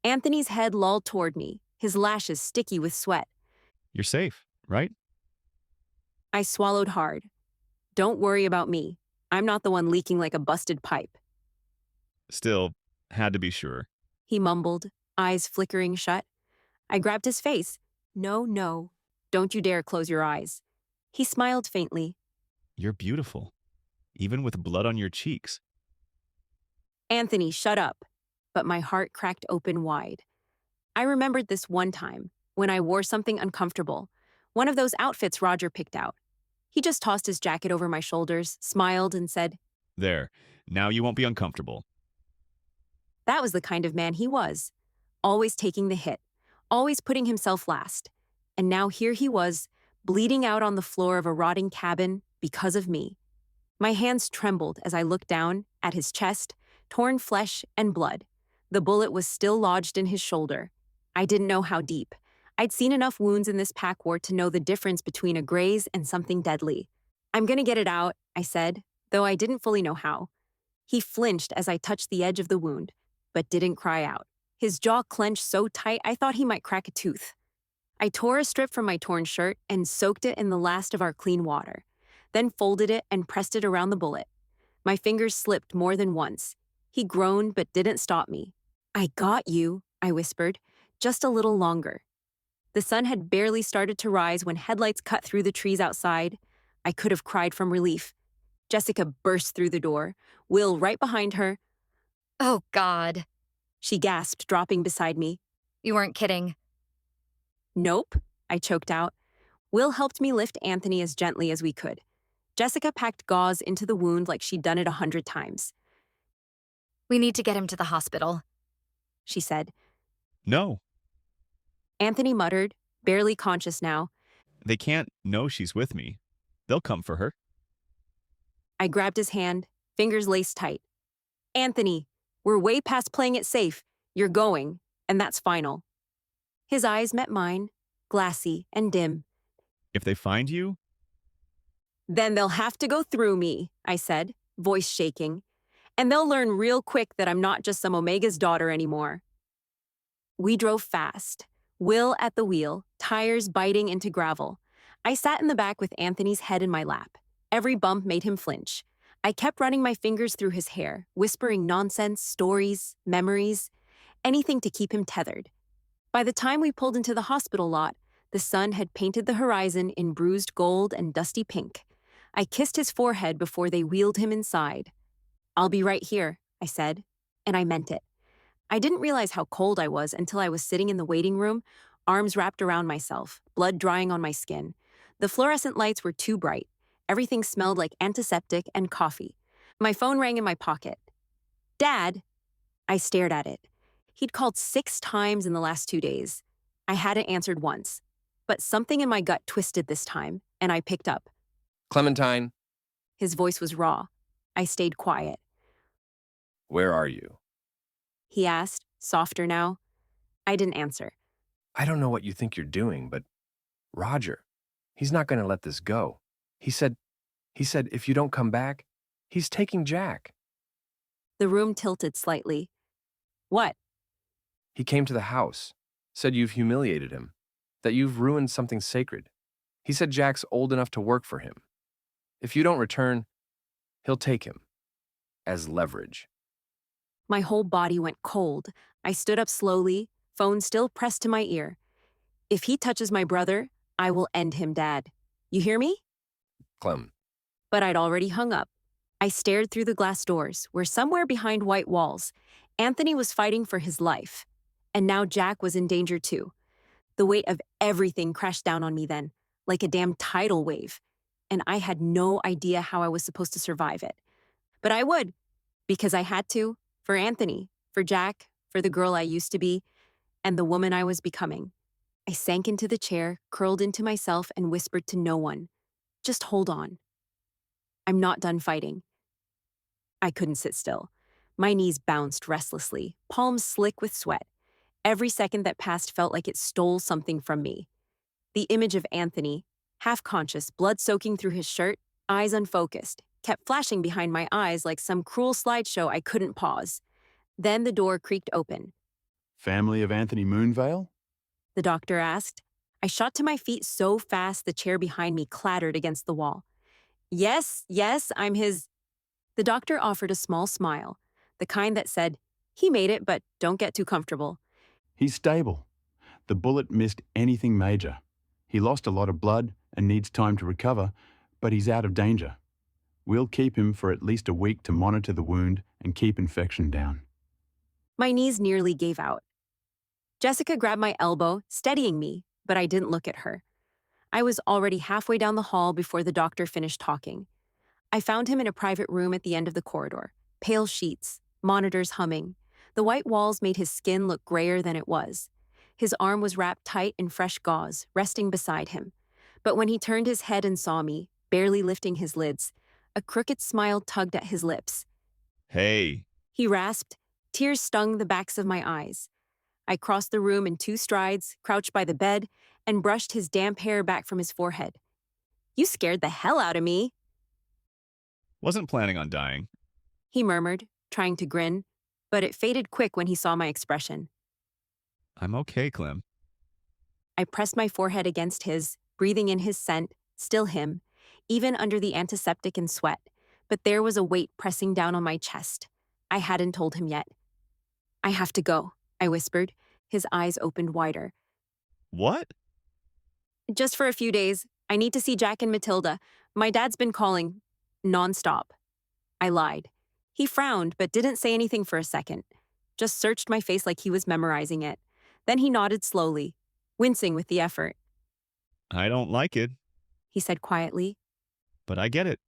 Anthony's head lolled toward me, his lashes sticky with sweat. You're safe, right? I swallowed hard. "Don't worry about me. I'm not the one leaking like a busted pipe," Still, had to be sure. he mumbled, eyes flickering shut. I grabbed his face. No, don't you dare close your eyes." He smiled faintly. You're beautiful, even with blood on your cheeks. "Anthony, shut up." But my heart cracked open wide. I remembered this one time, when I wore something uncomfortable, one of those outfits Roger picked out. He just tossed his jacket over my shoulders, smiled, and said, There, now you won't be uncomfortable. that was the kind of man he was. Always taking the hit, always putting himself last. And now here he was, bleeding out on the floor of a rotting cabin because of me. My hands trembled as I looked down at his chest, torn flesh and blood. The bullet was still lodged in his shoulder. I didn't know how deep. I'd seen enough wounds in this pack war to know the difference between a graze and something deadly. "I'm gonna get it out," I said, though I didn't fully know how. He flinched as I touched the edge of the wound, but didn't cry out. His jaw clenched so tight I thought he might crack a tooth. I tore a strip from my torn shirt and soaked it in the last of our clean water, then folded it and pressed it around the bullet. My fingers slipped more than once. He groaned but didn't stop me. "I got you," I whispered, "just a little longer." The sun had barely started to rise when headlights cut through the trees outside. I could have cried from relief. Jessica burst through the door, Will right behind her. Oh, God. She gasped, dropping beside me. You weren't kidding. Nope, I choked out. Will helped me lift Anthony as gently as we could. Jessica packed gauze into the wound like she'd done it 100 times. We need to get him to the hospital, She said. No, Anthony muttered, barely conscious now. they can't know she's with me. They'll come for her. I grabbed his hand, fingers laced tight. Anthony, we're way past playing it safe. You're going, and that's final. His eyes met mine, glassy and dim. If they find you, Then they'll have to go through me, I said, voice shaking. And they'll learn real quick that I'm not just some Omega's daughter anymore. We drove fast, Will at the wheel, tires biting into gravel. I sat in the back with Anthony's head in my lap. Every bump made him flinch. I kept running my fingers through his hair, whispering nonsense, stories, memories, anything to keep him tethered. By the time we pulled into the hospital lot, the sun had painted the horizon in bruised gold and dusty pink. I kissed his forehead before they wheeled him inside. I'll be right here, I said, and I meant it. I didn't realize how cold I was until I was sitting in the waiting room, arms wrapped around myself, blood drying on my skin. The fluorescent lights were too bright. Everything smelled like antiseptic and coffee. My phone rang in my pocket. Dad! I stared at it. He'd called 6 times in the last 2 days. I hadn't answered once. But something in my gut twisted this time, and I picked up. Clementine, His voice was raw. I stayed quiet. where are you? He asked, softer now. I didn't answer. I don't know what you think you're doing, but Roger, he's not going to let this go. He said if you don't come back, he's taking Jack. The room tilted slightly. What? He came to the house, said you've humiliated him, that you've ruined something sacred. He said Jack's old enough to work for him. If you don't return, he'll take him as leverage. My whole body went cold. I stood up slowly, phone still pressed to my ear. If he touches my brother, I will end him, Dad. You hear me? Clem, But I'd already hung up. I stared through the glass doors, where somewhere behind white walls, Anthony was fighting for his life. And now Jack was in danger too. The weight of everything crashed down on me then, like a damn tidal wave. And I had no idea how I was supposed to survive it. But I would, because I had to, for Anthony, for Jack, for the girl I used to be, and the woman I was becoming. I sank into the chair, curled into myself, and whispered to no one. Just hold on. I'm not done fighting. I couldn't sit still. My knees bounced restlessly, palms slick with sweat. Every second that passed felt like it stole something from me. The image of Anthony, half-conscious, blood soaking through his shirt, eyes unfocused, kept flashing behind my eyes like some cruel slideshow I couldn't pause. Then the door creaked open. Family of Anthony Moonvale? The doctor asked. I shot to my feet so fast the chair behind me clattered against the wall. Yes, I'm his... The doctor offered a small smile, the kind that said, he made it, but don't get too comfortable. He's stable. The bullet missed anything major. He lost a lot of blood and needs time to recover, but he's out of danger. We'll keep him for at least a week to monitor the wound and keep infection down. My knees nearly gave out. Jessica grabbed my elbow, steadying me, but I didn't look at her. I was already halfway down the hall before the doctor finished talking. I found him in a private room at the end of the corridor, pale sheets, monitors humming. The white walls made his skin look grayer than it was. His arm was wrapped tight in fresh gauze, resting beside him. But when he turned his head and saw me, barely lifting his lids, a crooked smile tugged at his lips. hey, He rasped. Tears stung the backs of my eyes. I crossed the room in 2 strides, crouched by the bed, and brushed his damp hair back from his forehead. You scared the hell out of me, wasn't planning on dying. he murmured, trying to grin, but it faded quick when he saw my expression. I'm okay, Clem. I pressed my forehead against his, breathing in his scent, still him, even under the antiseptic and sweat, but there was a weight pressing down on my chest. I hadn't told him yet. I have to go, I whispered, his eyes opened wider. What? Just for a few days. I need to see Jack and Matilda. My dad's been calling. Nonstop. I lied. He frowned, but didn't say anything for a second. Just searched my face like he was memorizing it. Then he nodded slowly, wincing with the effort. I don't like it, He said quietly. but I get it.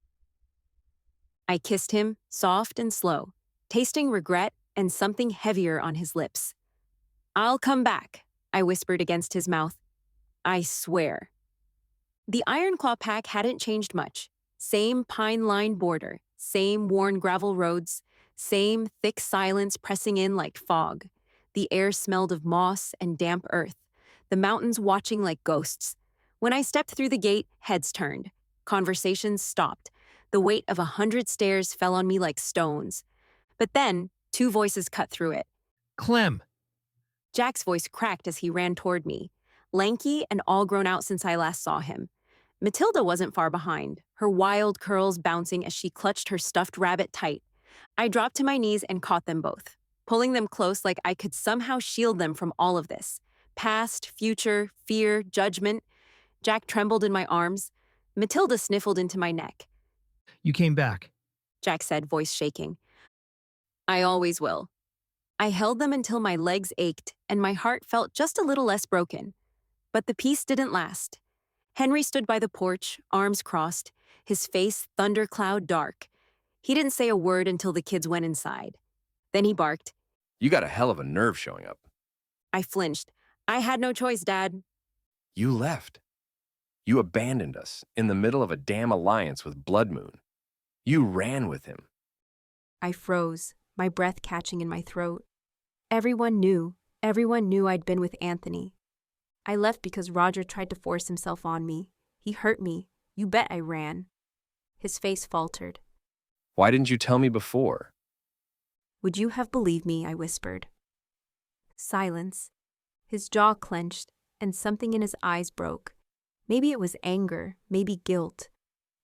I kissed him, soft and slow, tasting regret and something heavier on his lips. I'll come back, I whispered against his mouth. I swear. The Ironclaw pack hadn't changed much. Same pine-lined border, same worn gravel roads, same thick silence pressing in like fog. The air smelled of moss and damp earth, the mountains watching like ghosts. When I stepped through the gate, heads turned. Conversations stopped. The weight of 100 stares fell on me like stones. But then, 2 voices cut through it. Clem, Jack's voice cracked as he ran toward me, lanky and all grown out since I last saw him. Matilda wasn't far behind, her wild curls bouncing as she clutched her stuffed rabbit tight. I dropped to my knees and caught them both, pulling them close like I could somehow shield them from all of this. Past, future, fear, judgment. Jack trembled in my arms. Matilda sniffled into my neck. you came back. Jack said, voice shaking. I always will. I held them until my legs ached and my heart felt just a little less broken. But the peace didn't last. Henry stood by the porch, arms crossed, his face thundercloud dark. He didn't say a word until the kids went inside. Then he barked. You got a hell of a nerve showing up. I flinched. I had no choice, Dad. You left. You abandoned us in the middle of a damn alliance with Blood Moon. You ran with him. I froze, my breath catching in my throat. Everyone knew I'd been with Anthony. I left because Roger tried to force himself on me. He hurt me. You bet I ran. His face faltered. Why didn't you tell me before? Would you have believed me? I whispered. Silence. His jaw clenched, and something in his eyes broke. Maybe it was anger, maybe guilt,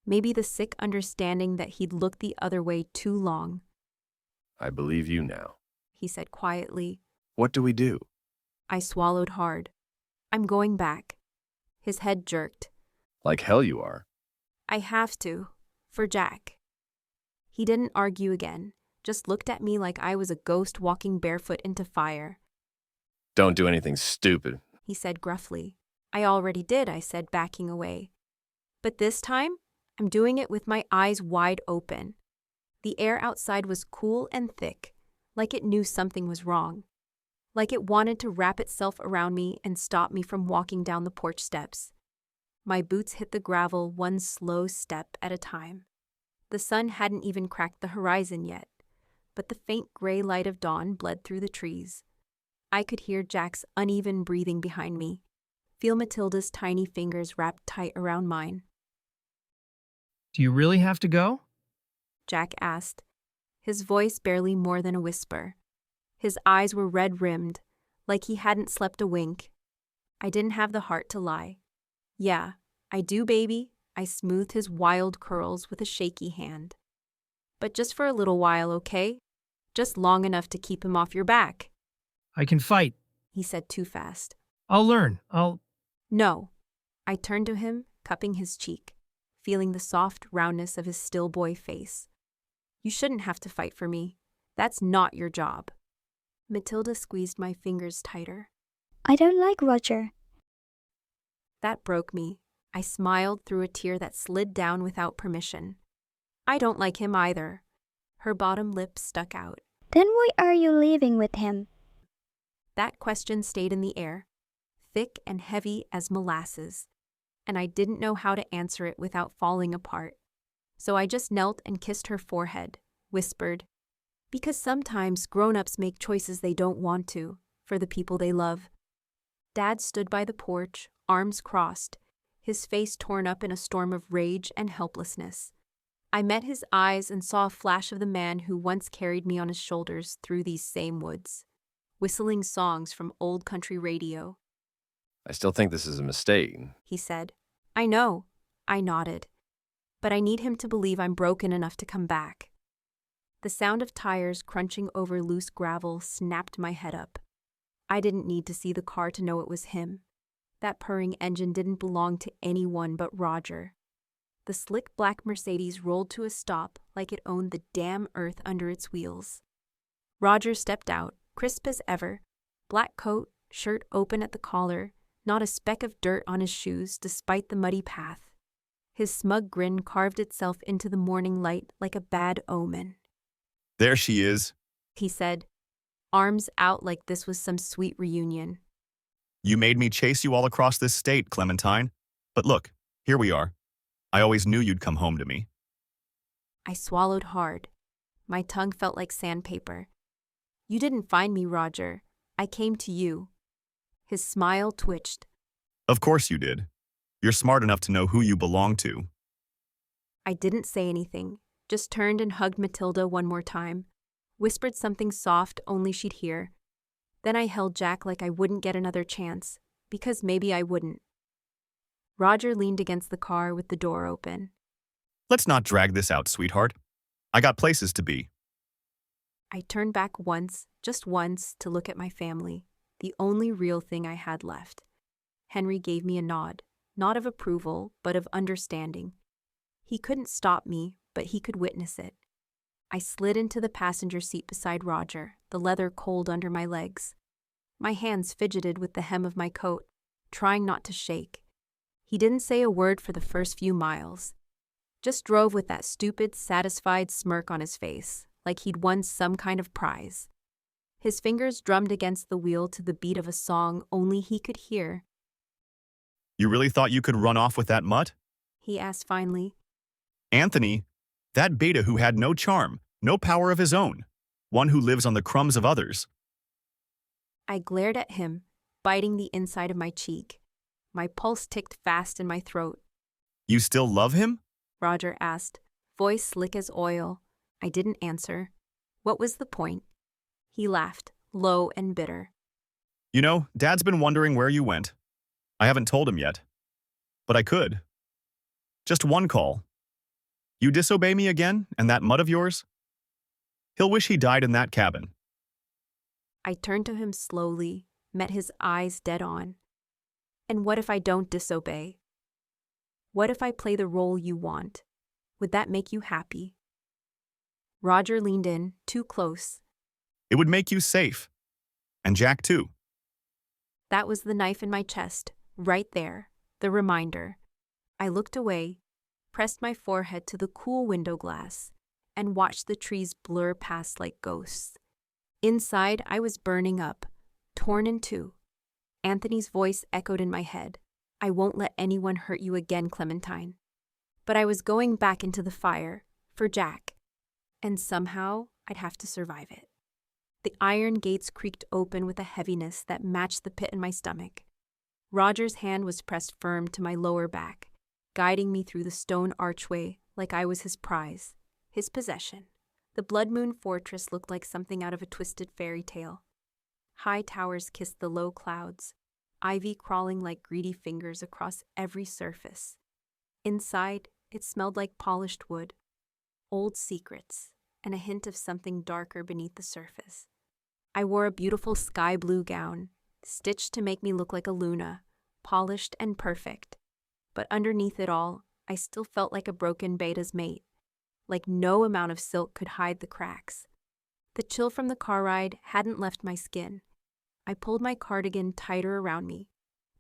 maybe the sick understanding that he'd looked the other way too long. I believe you now. He said quietly. What do we do? I swallowed hard. I'm going back. His head jerked. Like hell you are. I have to, for Jack. He didn't argue again, just looked at me like I was a ghost walking barefoot into fire. Don't do anything stupid. He said gruffly. I already did, I said, backing away. But this time, I'm doing it with my eyes wide open. The air outside was cool and thick, like it knew something was wrong. Like it wanted to wrap itself around me and stop me from walking down the porch steps. My boots hit the gravel one slow step at a time. The sun hadn't even cracked the horizon yet, but the faint gray light of dawn bled through the trees. I could hear Jack's uneven breathing behind me, feel Matilda's tiny fingers wrapped tight around mine. Do you really have to go? Jack asked, his voice barely more than a whisper. His eyes were red-rimmed, like he hadn't slept a wink. I didn't have the heart to lie. Yeah, I do, baby. I smoothed his wild curls with a shaky hand. But just for a little while, okay? Just long enough to keep him off your back. I can fight. He said too fast. I'll learn. No. I turned to him, cupping his cheek, feeling the soft roundness of his still boy face. You shouldn't have to fight for me. That's not your job. Matilda squeezed my fingers tighter. I don't like Roger. That broke me. I smiled through a tear that slid down without permission. I don't like him either. Her bottom lip stuck out. Then why are you leaving with him? That question stayed in the air, thick and heavy as molasses, and I didn't know how to answer it without falling apart. So I just knelt and kissed her forehead, whispered, because sometimes grown-ups make choices they don't want to, for the people they love. Dad stood by the porch, arms crossed, his face torn up in a storm of rage and helplessness. I met his eyes and saw a flash of the man who once carried me on his shoulders through these same woods, whistling songs from old country radio. I still think this is a mistake. He said. I know. I nodded. But I need him to believe I'm broken enough to come back. The sound of tires crunching over loose gravel snapped my head up. I didn't need to see the car to know it was him. That purring engine didn't belong to anyone but Roger. The slick black Mercedes rolled to a stop like it owned the damn earth under its wheels. Roger stepped out, crisp as ever, black coat, shirt open at the collar, not a speck of dirt on his shoes despite the muddy path. His smug grin carved itself into the morning light like a bad omen. There she is. He said, arms out like this was some sweet reunion. You made me chase you all across this state, Clementine. But look, here we are. I always knew you'd come home to me. I swallowed hard. My tongue felt like sandpaper. You didn't find me, Roger. I came to you. His smile twitched. Of course you did. You're smart enough to know who you belong to. I didn't say anything, just turned and hugged Matilda one more time, whispered something soft only she'd hear. Then I held Jack like I wouldn't get another chance, because maybe I wouldn't. Roger leaned against the car with the door open. Let's not drag this out, sweetheart. I got places to be. I turned back once, just once, to look at my family, the only real thing I had left. Henry gave me a nod, not of approval, but of understanding. He couldn't stop me, but he could witness it. I slid into the passenger seat beside Roger, the leather cold under my legs. My hands fidgeted with the hem of my coat, trying not to shake. He didn't say a word for the first few miles. Just drove with that stupid, satisfied smirk on his face, like he'd won some kind of prize. His fingers drummed against the wheel to the beat of a song only he could hear. You really thought you could run off with that mutt? He asked finally. Anthony, that beta who had no charm, no power of his own, one who lives on the crumbs of others. I glared at him, biting the inside of my cheek. My pulse ticked fast in my throat. You still love him? Roger asked, voice slick as oil. I didn't answer. What was the point? He laughed, low and bitter. You know, Dad's been wondering where you went. I haven't told him yet. But I could. Just one call. You disobey me again, and that mutt of yours? He'll wish he died in that cabin. I turned to him slowly, met his eyes dead on. And what if I don't disobey? What if I play the role you want? Would that make you happy? Roger leaned in, too close. It would make you safe. And Jack, too. That was the knife in my chest, right there, the reminder. I looked away, pressed my forehead to the cool window glass, and watched the trees blur past like ghosts. Inside, I was burning up, torn in two. Anthony's voice echoed in my head. I won't let anyone hurt you again, Clementine. But I was going back into the fire, for Jack. And somehow, I'd have to survive it. The iron gates creaked open with a heaviness that matched the pit in my stomach. Roger's hand was pressed firm to my lower back, guiding me through the stone archway like I was his prize, his possession. The Blood Moon Fortress looked like something out of a twisted fairy tale. High towers kissed the low clouds, ivy crawling like greedy fingers across every surface. Inside, it smelled like polished wood, old secrets, and a hint of something darker beneath the surface. I wore a beautiful sky blue gown, stitched to make me look like a Luna, polished and perfect. But underneath it all, I still felt like a broken beta's mate, like no amount of silk could hide the cracks. The chill from the car ride hadn't left my skin. I pulled my cardigan tighter around me,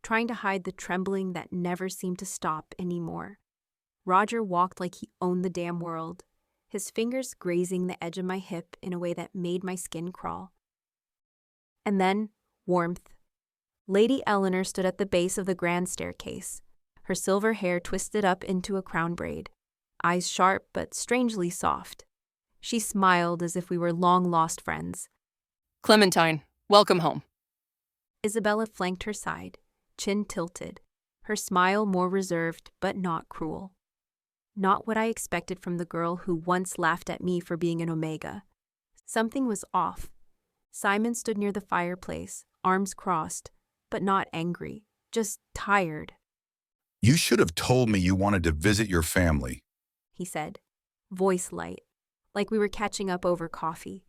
trying to hide the trembling that never seemed to stop anymore. Roger walked like he owned the damn world, his fingers grazing the edge of my hip in a way that made my skin crawl. And then, warmth. Lady Eleanor stood at the base of the grand staircase, her silver hair twisted up into a crown braid, eyes sharp but strangely soft. She smiled as if we were long-lost friends. Clementine, welcome home. Isabella flanked her side, chin tilted, her smile more reserved but not cruel. Not what I expected from the girl who once laughed at me for being an Omega. Something was off. Simon stood near the fireplace, arms crossed, but not angry, just tired. You should have told me you wanted to visit your family, he said, voice light, like we were catching up over coffee.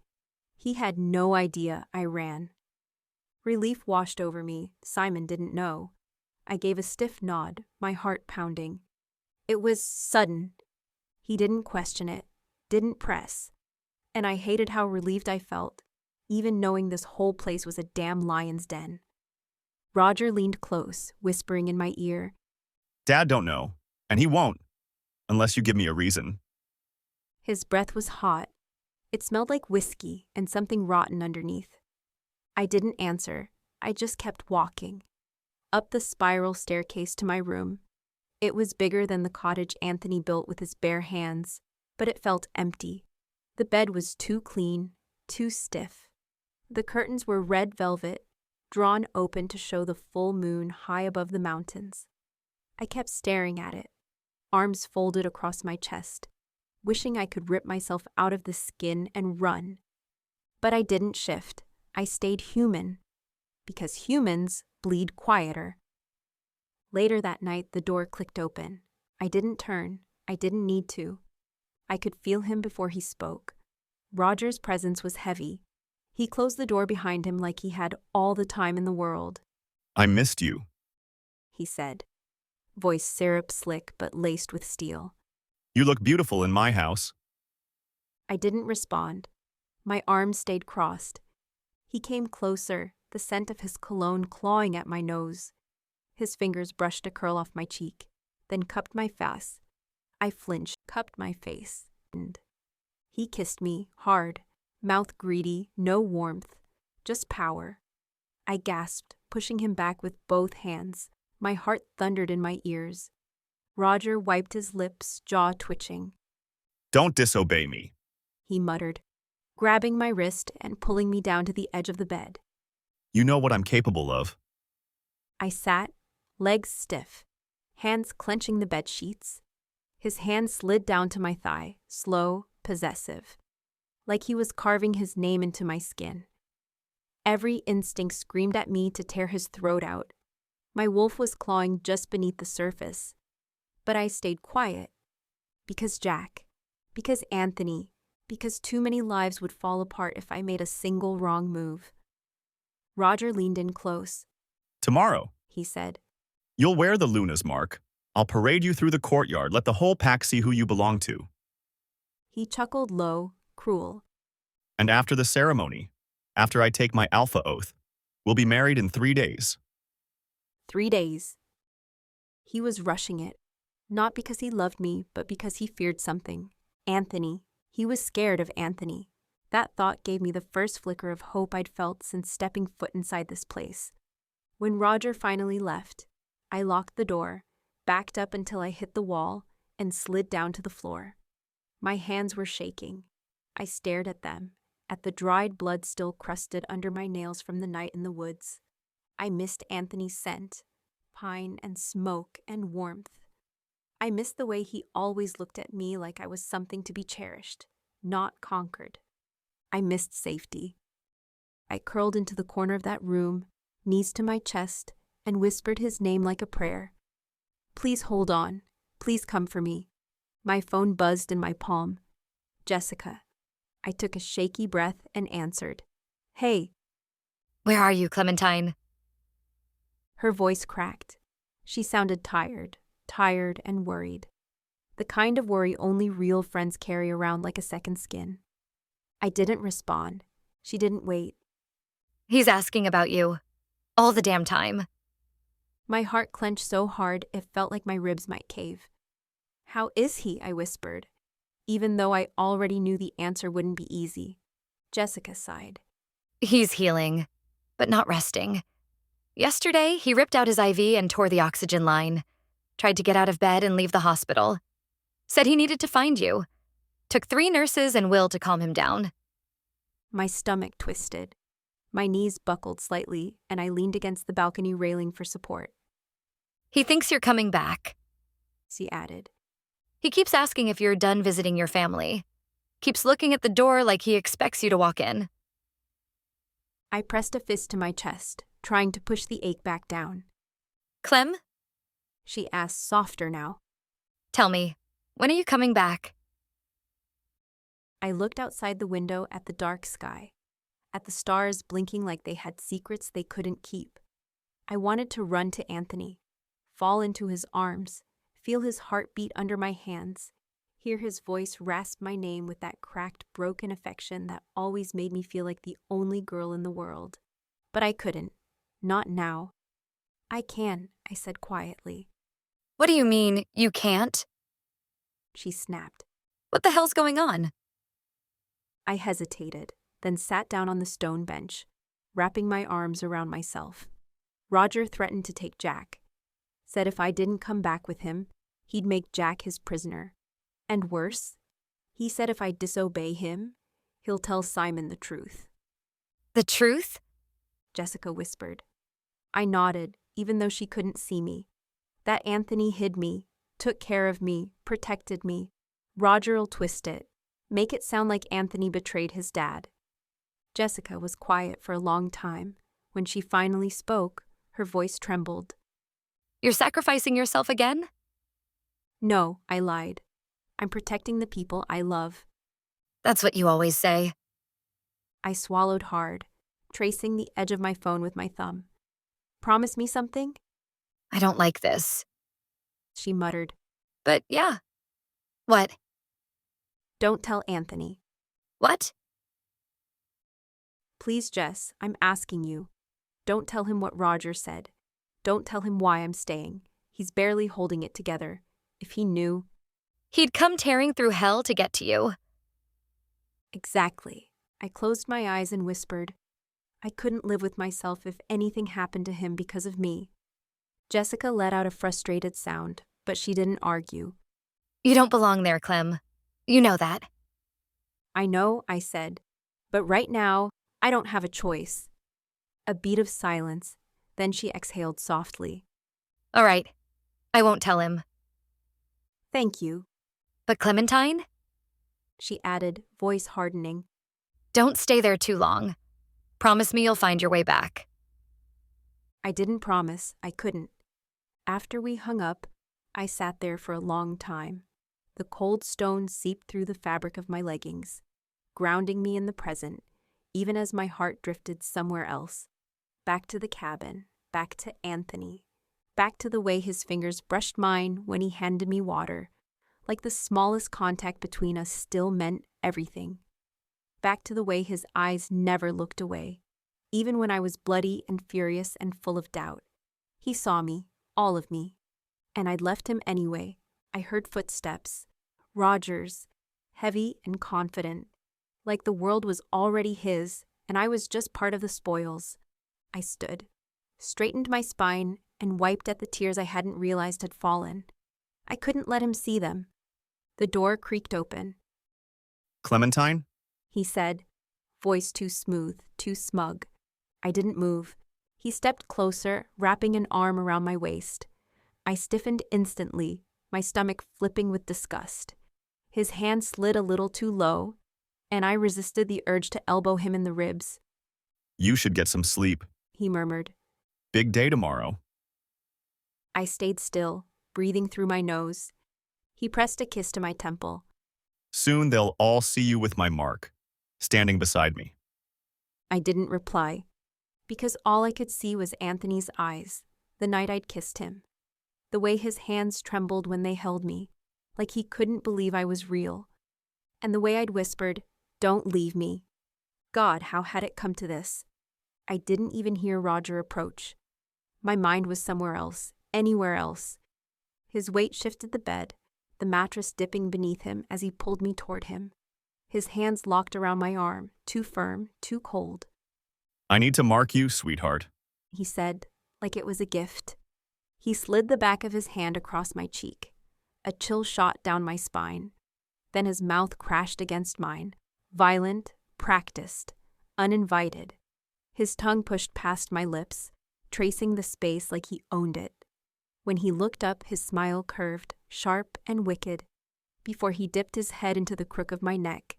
He had no idea I ran. Relief washed over me. Simon didn't know. I gave a stiff nod, my heart pounding. It was sudden. He didn't question it, didn't press. And I hated how relieved I felt, even knowing this whole place was a damn lion's den. Roger leaned close, whispering in my ear. Dad don't know, and he won't, unless you give me a reason. His breath was hot. It smelled like whiskey and something rotten underneath. I didn't answer. I just kept walking. Up the spiral staircase to my room. It was bigger than the cottage Anthony built with his bare hands, but it felt empty. The bed was too clean, too stiff. The curtains were red velvet, drawn open to show the full moon high above the mountains. I kept staring at it, arms folded across my chest, wishing I could rip myself out of the skin and run. But I didn't shift. I stayed human, because humans bleed quieter. Later that night, the door clicked open. I didn't turn. I didn't need to. I could feel him before he spoke. Roger's presence was heavy. He closed the door behind him like he had all the time in the world. I missed you, He said, voice syrup slick but laced with steel. You look beautiful in my house. I didn't respond. My arms stayed crossed. He came closer, the scent of his cologne clawing at my nose. His fingers brushed a curl off my cheek, then cupped my face. I flinched, cupped my face. And he kissed me, hard, mouth greedy, no warmth, just power. I gasped, pushing him back with both hands. My heart thundered in my ears. Roger wiped his lips, jaw twitching. Don't disobey me, He muttered, grabbing my wrist and pulling me down to the edge of the bed. You know what I'm capable of. I sat, legs stiff, hands clenching the bed sheets. His hand slid down to my thigh, slow, possessive, like he was carving his name into my skin. Every instinct screamed at me to tear his throat out. My wolf was clawing just beneath the surface. But I stayed quiet. Because Jack. Because Anthony. Because too many lives would fall apart if I made a single wrong move. Roger leaned in close. Tomorrow, He said. You'll wear the Luna's mark. I'll parade you through the courtyard, let the whole pack see who you belong to. He chuckled low, cruel. And after the ceremony, after I take my alpha oath, we'll be married in 3 days. 3 days. He was rushing it, not because he loved me, but because he feared something. Anthony. He was scared of Anthony. That thought gave me the first flicker of hope I'd felt since stepping foot inside this place. When Roger finally left, I locked the door, backed up until I hit the wall, and slid down to the floor. My hands were shaking. I stared at them, at the dried blood still crusted under my nails from the night in the woods. I missed Anthony's scent, pine and smoke and warmth. I missed the way he always looked at me like I was something to be cherished, not conquered. I missed safety. I curled into the corner of that room, knees to my chest, and whispered his name like a prayer. Please hold on. Please come for me. My phone buzzed in my palm. Jessica. I took a shaky breath and answered. Hey. Where are you, Clementine? Her voice cracked. She sounded tired and worried. The kind of worry only real friends carry around like a second skin. I didn't respond. She didn't wait. He's asking about you. All the damn time. My heart clenched so hard it felt like my ribs might cave. How is he? I whispered, even though I already knew the answer wouldn't be easy. Jessica sighed. He's healing, but not resting. Yesterday, he ripped out his IV and tore the oxygen line. Tried to get out of bed and leave the hospital. Said he needed to find you. Took 3 nurses and Will to calm him down. My stomach twisted. My knees buckled slightly, and I leaned against the balcony railing for support. He thinks you're coming back, she added. He keeps asking if you're done visiting your family. Keeps looking at the door like he expects you to walk in. I pressed a fist to my chest, trying to push the ache back down. Clem? She asked, softer now. Tell me, when are you coming back? I looked outside the window at the dark sky, at the stars blinking like they had secrets they couldn't keep. I wanted to run to Anthony, fall into his arms, feel his heart beat under my hands, hear his voice rasp my name with that cracked, broken affection that always made me feel like the only girl in the world. But I couldn't. Not now. I can, I said quietly. What do you mean, you can't? She snapped. What the hell's going on? I hesitated, then sat down on the stone bench, wrapping my arms around myself. Roger threatened to take Jack. Said if I didn't come back with him, he'd make Jack his prisoner. And worse, he said if I disobey him, he'll tell Simon the truth. The truth? Jessica whispered. I nodded, even though she couldn't see me. That Anthony hid me, took care of me, protected me. Roger'll twist it, make it sound like Anthony betrayed his dad. Jessica was quiet for a long time. When she finally spoke, her voice trembled. You're sacrificing yourself again? No, I lied. I'm protecting the people I love. That's what you always say. I swallowed hard, tracing the edge of my phone with my thumb. Promise me something? I don't like this. She muttered. But yeah. What? Don't tell Anthony. What? Please, Jess, I'm asking you. Don't tell him what Roger said. Don't tell him why I'm staying. He's barely holding it together. If he knew... He'd come tearing through hell to get to you. Exactly. I closed my eyes and whispered. I couldn't live with myself if anything happened to him because of me. Jessica let out a frustrated sound, but she didn't argue. You don't belong there, Clem. You know that. I know, I said. But right now, I don't have a choice. A beat of silence. Then she exhaled softly. All right. I won't tell him. Thank you. But Clementine? She added, voice hardening. Don't stay there too long. Promise me you'll find your way back. I didn't promise. I couldn't. After we hung up, I sat there for a long time. The cold stone seeped through the fabric of my leggings, grounding me in the present, even as my heart drifted somewhere else. Back to the cabin, back to Anthony, back to the way his fingers brushed mine when he handed me water, like the smallest contact between us still meant everything. Back to the way his eyes never looked away, even when I was bloody and furious and full of doubt. He saw me, all of me, and I'd left him anyway. I heard footsteps, Roger's, heavy and confident, like the world was already his, and I was just part of the spoils. I stood, straightened my spine, and wiped at the tears I hadn't realized had fallen. I couldn't let him see them. The door creaked open. Clementine? He said, voice too smooth, too smug. I didn't move. He stepped closer, wrapping an arm around my waist. I stiffened instantly, my stomach flipping with disgust. His hand slid a little too low, and I resisted the urge to elbow him in the ribs. You should get some sleep. He murmured. Big day tomorrow. I stayed still, breathing through my nose. He pressed a kiss to my temple. Soon they'll all see you with my mark, standing beside me. I didn't reply, because all I could see was Anthony's eyes, the night I'd kissed him. The way his hands trembled when they held me, like he couldn't believe I was real. And the way I'd whispered, "Don't leave me." God, how had it come to this? I didn't even hear Roger approach. My mind was somewhere else, anywhere else. His weight shifted the bed, the mattress dipping beneath him as he pulled me toward him. His hands locked around my arm, too firm, too cold. I need to mark you, sweetheart. He said, like it was a gift. He slid the back of his hand across my cheek. A chill shot down my spine. Then his mouth crashed against mine, violent, practiced, uninvited. His tongue pushed past my lips, tracing the space like he owned it. When he looked up, his smile curved, sharp and wicked, before he dipped his head into the crook of my neck.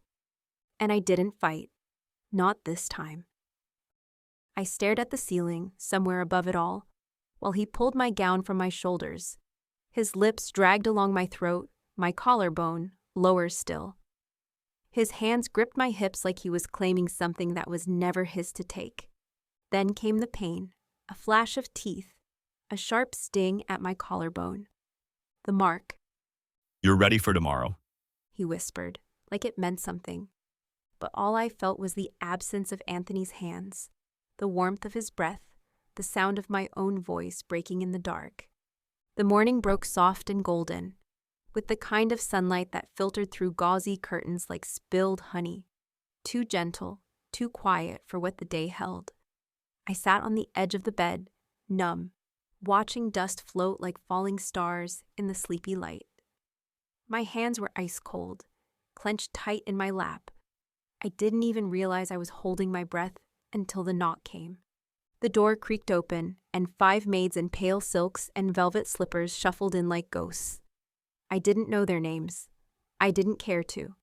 And I didn't fight. Not this time. I stared at the ceiling, somewhere above it all, while he pulled my gown from my shoulders. His lips dragged along my throat, my collarbone, lower still. His hands gripped my hips like he was claiming something that was never his to take. Then came the pain, a flash of teeth, a sharp sting at my collarbone. The mark, You're ready for tomorrow. he whispered, like it meant something. But all I felt was the absence of Anthony's hands, the warmth of his breath, the sound of my own voice breaking in the dark. The morning broke soft and golden, with the kind of sunlight that filtered through gauzy curtains like spilled honey. Too gentle, too quiet for what the day held. I sat on the edge of the bed, numb, watching dust float like falling stars in the sleepy light. My hands were ice cold, clenched tight in my lap. I didn't even realize I was holding my breath until the knock came. The door creaked open, and 5 maids in pale silks and velvet slippers shuffled in like ghosts. I didn't know their names. I didn't care to.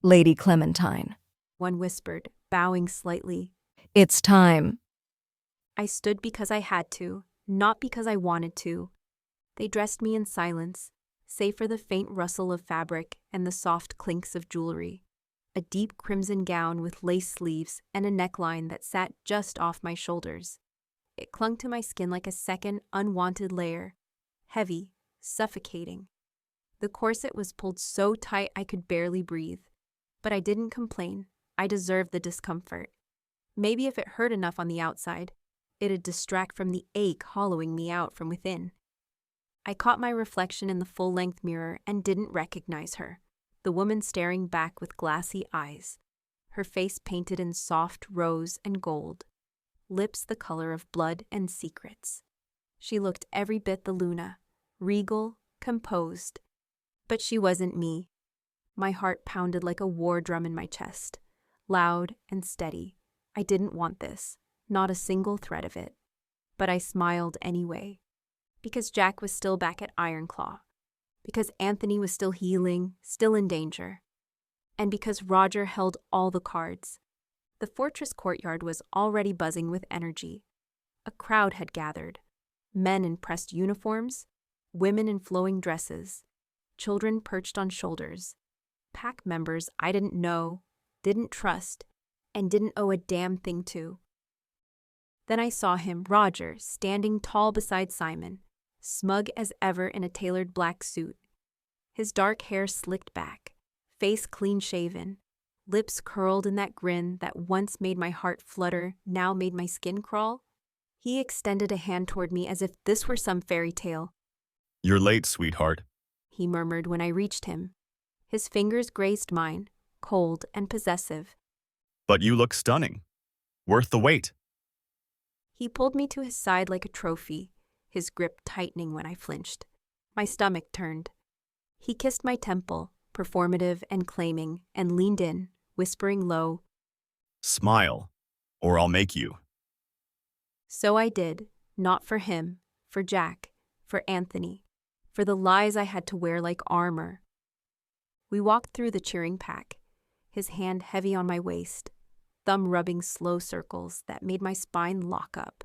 Lady Clementine, One whispered, bowing slightly. it's time. I stood because I had to, not because I wanted to. They dressed me in silence, save for the faint rustle of fabric and the soft clinks of jewelry. A deep crimson gown with lace sleeves and a neckline that sat just off my shoulders. It clung to my skin like a second, unwanted layer, heavy, suffocating. The corset was pulled so tight I could barely breathe. But I didn't complain. I deserved the discomfort. Maybe if it hurt enough on the outside, it'd distract from the ache hollowing me out from within. I caught my reflection in the full-length mirror and didn't recognize her, the woman staring back with glassy eyes, her face painted in soft rose and gold, lips the color of blood and secrets. She looked every bit the Luna, regal, composed. But she wasn't me. My heart pounded like a war drum in my chest, loud and steady. I didn't want this, not a single thread of it. But I smiled anyway, because Jack was still back at Ironclaw, because Anthony was still healing, still in danger, and because Roger held all the cards. The fortress courtyard was already buzzing with energy. A crowd had gathered, men in pressed uniforms, women in flowing dresses, children perched on shoulders, pack members I didn't know, didn't trust, and didn't owe a damn thing to. Then I saw him, Roger, standing tall beside Simon, smug as ever in a tailored black suit. His dark hair slicked back, face clean-shaven, lips curled in that grin that once made my heart flutter, now made my skin crawl. He extended a hand toward me as if this were some fairy tale. You're late, sweetheart. He murmured when I reached him. His fingers grazed mine, cold and possessive. But you look stunning. Worth the wait. He pulled me to his side like a trophy, his grip tightening when I flinched. My stomach turned. He kissed my temple, performative and claiming, and leaned in, whispering low, Smile, or I'll make you. So I did, not for him, for Jack, for Anthony, for the lies I had to wear like armor. We walked through the cheering pack, his hand heavy on my waist, thumb rubbing slow circles that made my spine lock up.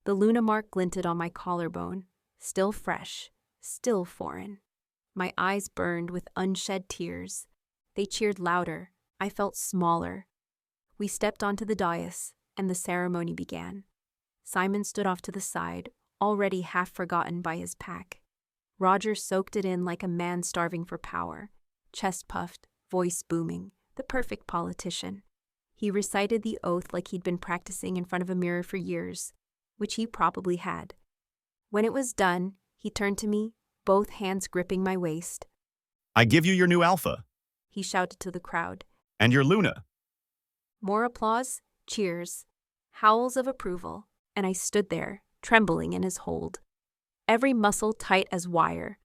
The Luna mark glinted on my collarbone, still fresh, still foreign. My eyes burned with unshed tears. They cheered louder. I felt smaller. We stepped onto the dais, and the ceremony began. Simon stood off to the side, already half forgotten by his pack. Roger soaked it in like a man starving for power, chest puffed, voice booming, the perfect politician. He recited the oath like he'd been practicing in front of a mirror for years, which he probably had. When it was done, he turned to me, both hands gripping my waist. I give you your new Alpha. He shouted to the crowd. And your Luna. More applause, cheers, howls of approval, and I stood there, trembling in his hold, every muscle tight as wire.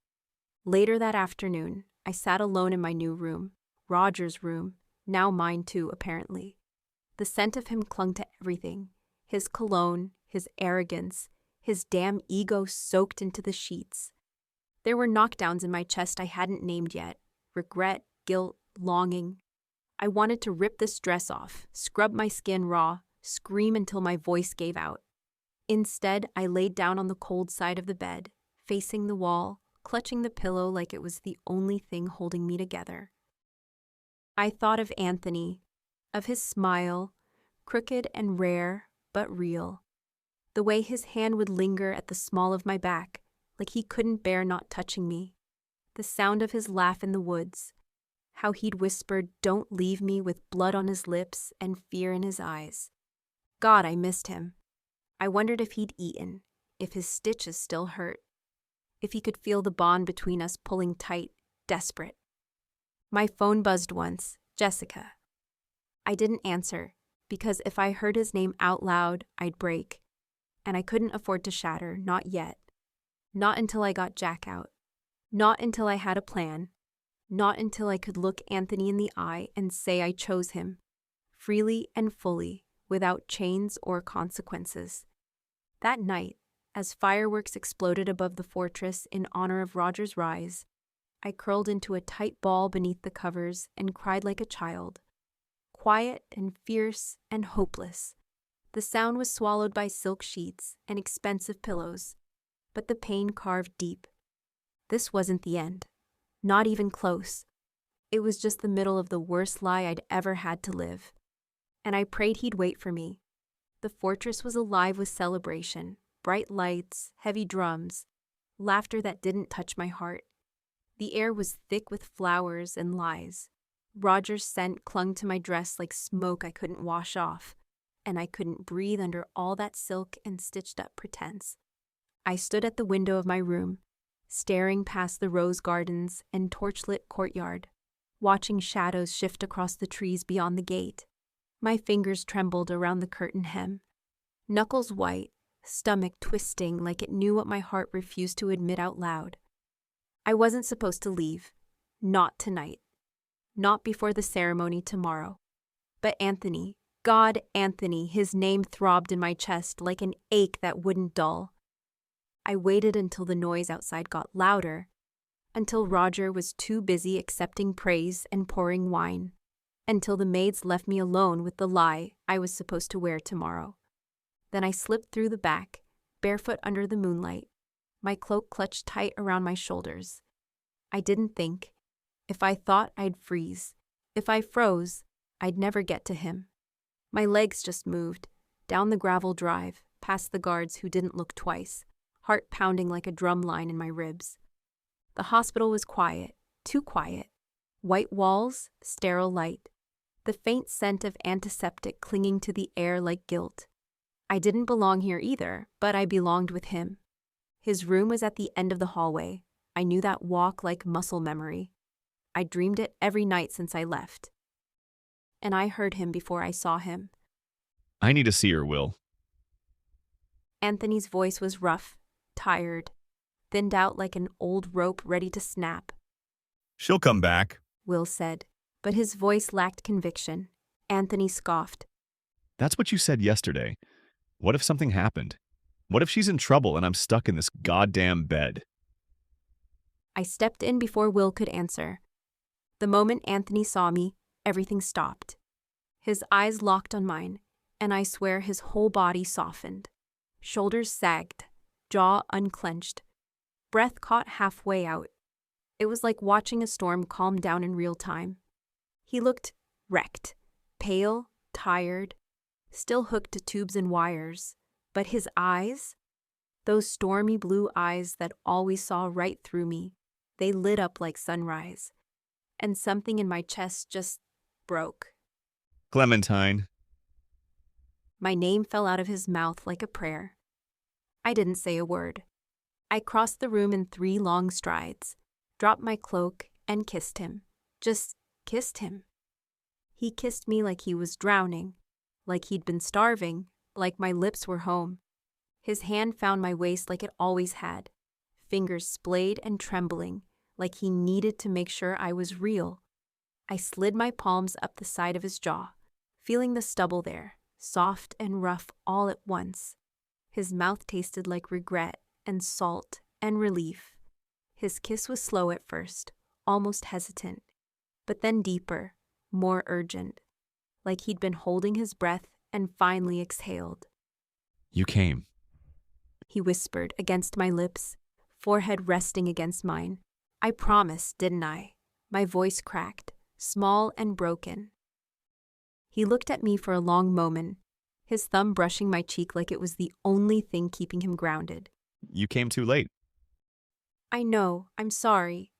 Later that afternoon, I sat alone in my new room, Roger's room, now mine too, apparently. The scent of him clung to everything, his cologne, his arrogance, his damn ego soaked into the sheets. There were knockdowns in my chest I hadn't named yet, regret, guilt, longing. I wanted to rip this dress off, scrub my skin raw, scream until my voice gave out. Instead, I laid down on the cold side of the bed, facing the wall, clutching the pillow like it was the only thing holding me together. I thought of Anthony, of his smile, crooked and rare, but real. The way his hand would linger at the small of my back, like he couldn't bear not touching me. The sound of his laugh in the woods, how he'd whispered, "Don't leave me," with blood on his lips and fear in his eyes. God, I missed him. I wondered if he'd eaten, if his stitches still hurt, if he could feel the bond between us pulling tight, desperate. My phone buzzed once, Jessica. I didn't answer, because if I heard his name out loud, I'd break. And I couldn't afford to shatter, not yet. Not until I got Jack out. Not until I had a plan. Not until I could look Anthony in the eye and say I chose him, freely and fully, without chains or consequences. That night, as fireworks exploded above the fortress in honor of Roger's rise, I curled into a tight ball beneath the covers and cried like a child. Quiet and fierce and hopeless. The sound was swallowed by silk sheets and expensive pillows, but the pain carved deep. This wasn't the end. Not even close. It was just the middle of the worst lie I'd ever had to live. And I prayed he'd wait for me. The fortress was alive with celebration, bright lights, heavy drums, laughter that didn't touch my heart. The air was thick with flowers and lies. Roger's scent clung to my dress like smoke I couldn't wash off, and I couldn't breathe under all that silk and stitched-up pretense. I stood at the window of my room, staring past the rose gardens and torchlit courtyard, watching shadows shift across the trees beyond the gate. My fingers trembled around the curtain hem, knuckles white, stomach twisting like it knew what my heart refused to admit out loud. I wasn't supposed to leave. Not tonight. Not before the ceremony tomorrow. But Anthony, God Anthony, his name throbbed in my chest like an ache that wouldn't dull. I waited until the noise outside got louder, until Roger was too busy accepting praise and pouring wine, until the maids left me alone with the lie I was supposed to wear tomorrow. Then I slipped through the back, barefoot under the moonlight, my cloak clutched tight around my shoulders. I didn't think. If I thought, I'd freeze. If I froze, I'd never get to him. My legs just moved, down the gravel drive, past the guards who didn't look twice, heart pounding like a drum line in my ribs. The hospital was quiet, too quiet. White walls, sterile light. The faint scent of antiseptic clinging to the air like guilt. I didn't belong here either, but I belonged with him. His room was at the end of the hallway. I knew that walk like muscle memory. I dreamed it every night since I left. And I heard him before I saw him. I need to see her, Will. Anthony's voice was rough, tired, thinned out like an old rope ready to snap. She'll come back, Will said, but his voice lacked conviction. Anthony scoffed. That's what you said yesterday. What if something happened? What if she's in trouble and I'm stuck in this goddamn bed? I stepped in before Will could answer. The moment Anthony saw me, everything stopped. His eyes locked on mine, and I swear his whole body softened. Shoulders sagged, jaw unclenched, breath caught halfway out. It was like watching a storm calm down in real time. He looked wrecked, pale, tired, still hooked to tubes and wires. But his eyes, those stormy blue eyes that always saw right through me, they lit up like sunrise. And something in my chest just broke. Clementine. My name fell out of his mouth like a prayer. I didn't say a word. I crossed the room in 3 long strides, dropped my cloak, and kissed him. Just kissed him. He kissed me like he was drowning, like he'd been starving, like my lips were home. His hand found my waist like it always had, fingers splayed and trembling, like he needed to make sure I was real. I slid my palms up the side of his jaw, feeling the stubble there, soft and rough all at once. His mouth tasted like regret and salt and relief. His kiss was slow at first, almost hesitant, but then deeper, more urgent, like he'd been holding his breath and finally exhaled. You came. He whispered against my lips, forehead resting against mine. I promised, didn't I? My voice cracked, small and broken. He looked at me for a long moment, his thumb brushing my cheek like it was the only thing keeping him grounded. You came too late. I know, I'm sorry.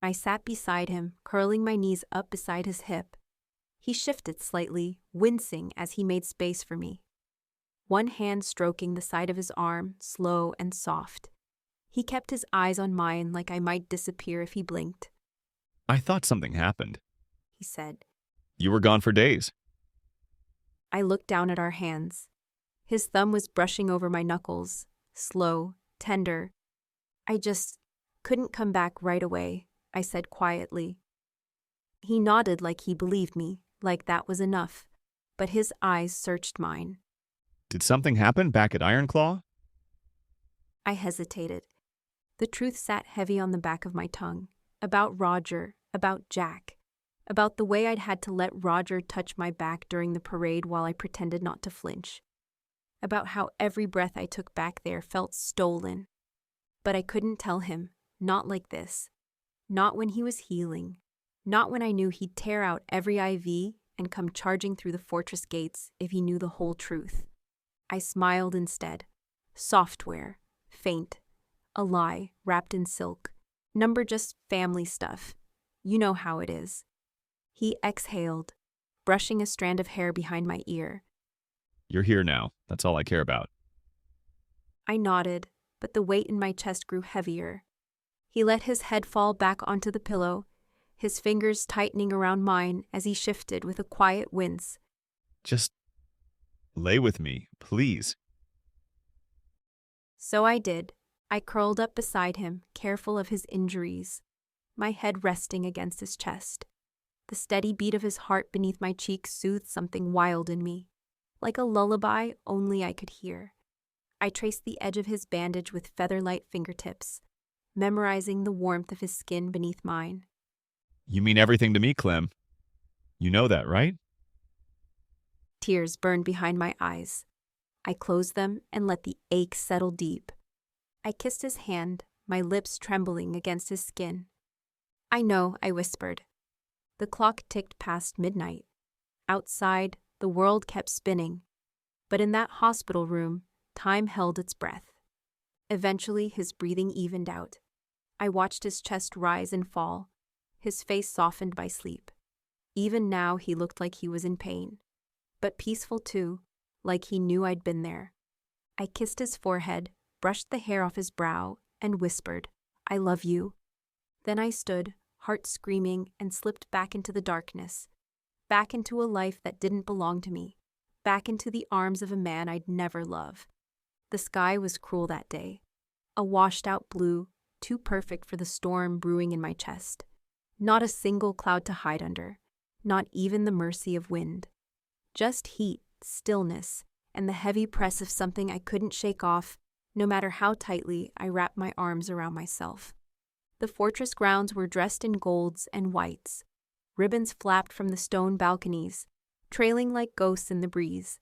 I sat beside him, curling my knees up beside his hip. He shifted slightly, wincing as he made space for me. One hand stroking the side of his arm, slow and soft. He kept his eyes on mine like I might disappear if he blinked. I thought something happened. He said. You were gone for days. I looked down at our hands. His thumb was brushing over my knuckles, slow, tender. I just couldn't come back right away, I said quietly. He nodded like he believed me, like that was enough, but his eyes searched mine. Did something happen back at Ironclaw? I hesitated. The truth sat heavy on the back of my tongue. About Roger, about Jack, about the way I'd had to let Roger touch my back during the parade while I pretended not to flinch. About how every breath I took back there felt stolen. But I couldn't tell him, not like this. Not when he was healing. Not when I knew he'd tear out every IV and come charging through the fortress gates if he knew the whole truth. I smiled instead. Software. Faint. A lie wrapped in silk. Number just family stuff. You know how it is. He exhaled, brushing a strand of hair behind my ear. You're here now. That's all I care about. I nodded, but the weight in my chest grew heavier. He let his head fall back onto the pillow, his fingers tightening around mine as he shifted with a quiet wince. Just lay with me, please. So I did. I curled up beside him, careful of his injuries, my head resting against his chest. The steady beat of his heart beneath my cheek soothed something wild in me, like a lullaby only I could hear. I traced the edge of his bandage with feather-light fingertips, memorizing the warmth of his skin beneath mine. You mean everything to me, Clem. You know that, right? Tears burned behind my eyes. I closed them and let the ache settle deep. I kissed his hand, my lips trembling against his skin. I know, I whispered. The clock ticked past midnight. Outside, the world kept spinning. But in that hospital room, time held its breath. Eventually, his breathing evened out. I watched his chest rise and fall, his face softened by sleep. Even now, he looked like he was in pain, but peaceful too, like he knew I'd been there. I kissed his forehead, brushed the hair off his brow, and whispered, "I love you." Then I stood, heart screaming, and slipped back into the darkness, back into a life that didn't belong to me, back into the arms of a man I'd never love. The sky was cruel that day, a washed-out blue, too perfect for the storm brewing in my chest. Not a single cloud to hide under, not even the mercy of wind. Just heat, stillness, and the heavy press of something I couldn't shake off, no matter how tightly I wrapped my arms around myself. The fortress grounds were dressed in golds and whites. Ribbons flapped from the stone balconies, trailing like ghosts in the breeze.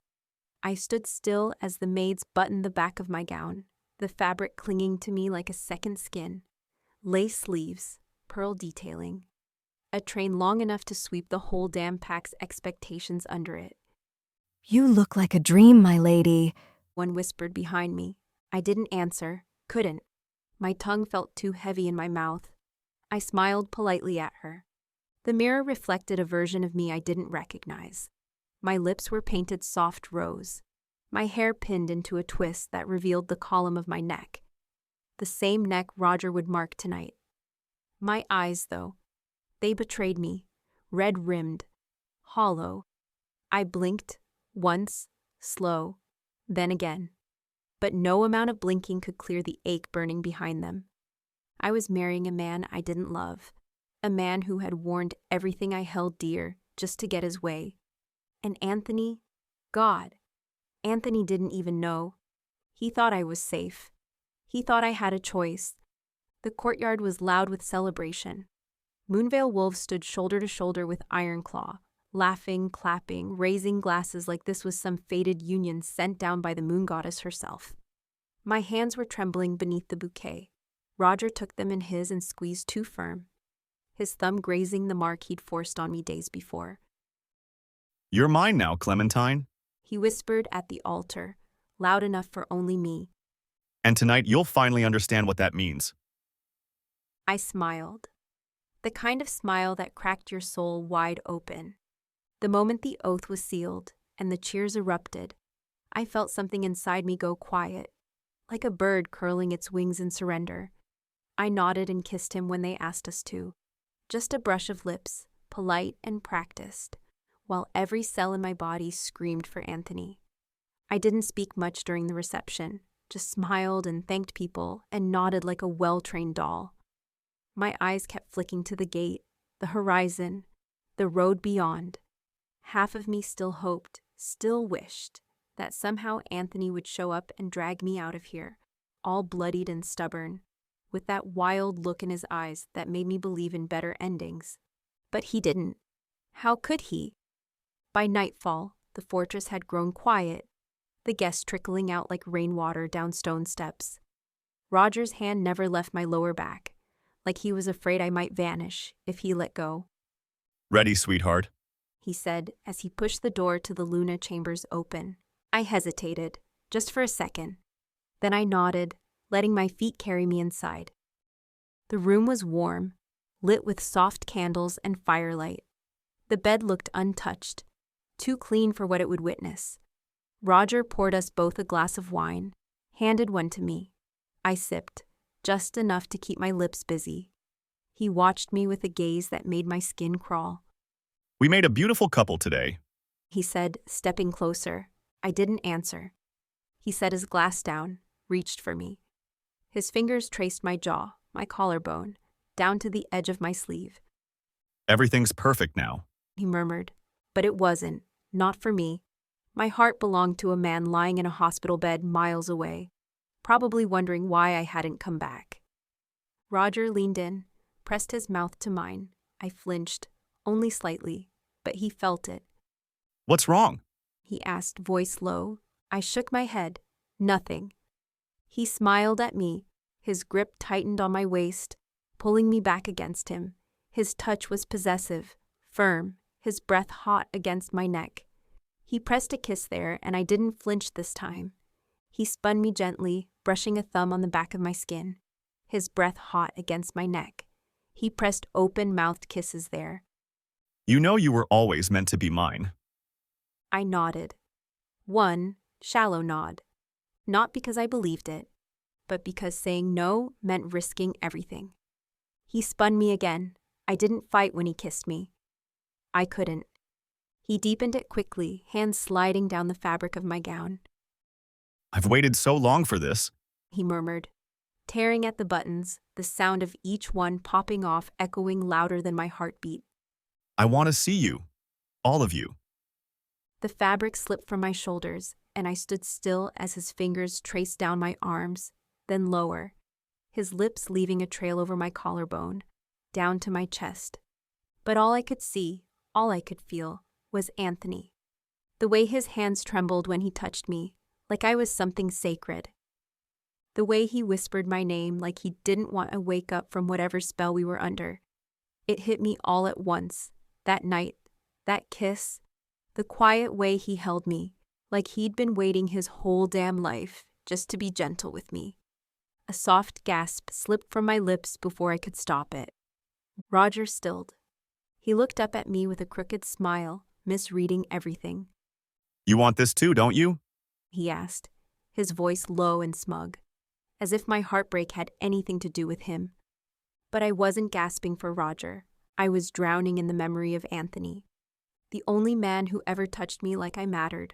I stood still as the maids buttoned the back of my gown, the fabric clinging to me like a second skin. Lace sleeves, pearl detailing. A train long enough to sweep the whole damn pack's expectations under it. You look like a dream, my lady. One whispered behind me. I didn't answer, couldn't. My tongue felt too heavy in my mouth. I smiled politely at her. The mirror reflected a version of me I didn't recognize. My lips were painted soft rose, my hair pinned into a twist that revealed the column of my neck. The same neck Roger would mark tonight. My eyes, though, they betrayed me, red-rimmed, hollow. I blinked, once, slow, then again. But no amount of blinking could clear the ache burning behind them. I was marrying a man I didn't love, a man who had warned everything I held dear just to get his way. And Anthony, God, Anthony didn't even know. He thought I was safe. He thought I had a choice. The courtyard was loud with celebration. Moonvale wolves stood shoulder to shoulder with Ironclaw, laughing, clapping, raising glasses like this was some fated union sent down by the moon goddess herself. My hands were trembling beneath the bouquet. Roger took them in his and squeezed too firm, his thumb grazing the mark he'd forced on me days before. You're mine now, Clementine. He whispered at the altar, loud enough for only me. And tonight you'll finally understand what that means. I smiled. The kind of smile that cracked your soul wide open. The moment the oath was sealed and the cheers erupted, I felt something inside me go quiet, like a bird curling its wings in surrender. I nodded and kissed him when they asked us to. Just a brush of lips, polite and practiced, while every cell in my body screamed for Anthony. I didn't speak much during the reception, just smiled and thanked people and nodded like a well-trained doll. My eyes kept flicking to the gate, the horizon, the road beyond. Half of me still hoped, still wished, that somehow Anthony would show up and drag me out of here, all bloodied and stubborn, with that wild look in his eyes that made me believe in better endings. But he didn't. How could he? By nightfall, the fortress had grown quiet, the guests trickling out like rainwater down stone steps. Roger's hand never left my lower back, like he was afraid I might vanish if he let go. Ready, sweetheart? He said as he pushed the door to the Luna chambers open. I hesitated, just for a second. Then I nodded, letting my feet carry me inside. The room was warm, lit with soft candles and firelight. The bed looked untouched, too clean for what it would witness. Roger poured us both a glass of wine, handed one to me. I sipped, just enough to keep my lips busy. He watched me with a gaze that made my skin crawl. We made a beautiful couple today, He said, stepping closer. I didn't answer. He set his glass down, reached for me. His fingers traced my jaw, my collarbone, down to the edge of my sleeve. Everything's perfect now. He murmured. But it wasn't, not for me. My heart belonged to a man lying in a hospital bed miles away, probably wondering why I hadn't come back. Roger leaned in, pressed his mouth to mine. I flinched, only slightly, but he felt it. What's wrong? He asked, voice low. I shook my head. Nothing. He smiled at me. His grip tightened on my waist, pulling me back against him. His touch was possessive, firm, his breath hot against my neck. He pressed a kiss there, and I didn't flinch this time. He spun me gently, brushing a thumb on the back of my skin, his breath hot against my neck. He pressed open-mouthed kisses there. You know you were always meant to be mine. I nodded. One shallow nod. Not because I believed it, but because saying no meant risking everything. He spun me again. I didn't fight when he kissed me. I couldn't. He deepened it quickly, hands sliding down the fabric of my gown. I've waited so long for this, He murmured, tearing at the buttons, the sound of each one popping off echoing louder than my heartbeat. I want to see you. All of you. The fabric slipped from my shoulders, and I stood still as his fingers traced down my arms, then lower, his lips leaving a trail over my collarbone, down to my chest. But all I could see, all I could feel, was Anthony. The way his hands trembled when he touched me, like I was something sacred. The way he whispered my name like he didn't want to wake up from whatever spell we were under. It hit me all at once, that night, that kiss, the quiet way he held me, like he'd been waiting his whole damn life just to be gentle with me. A soft gasp slipped from my lips before I could stop it. Roger stilled. He looked up at me with a crooked smile, misreading everything. You want this too, don't you? He asked, his voice low and smug, as if my heartbreak had anything to do with him. But I wasn't gasping for Roger. I was drowning in the memory of Anthony, the only man who ever touched me like I mattered.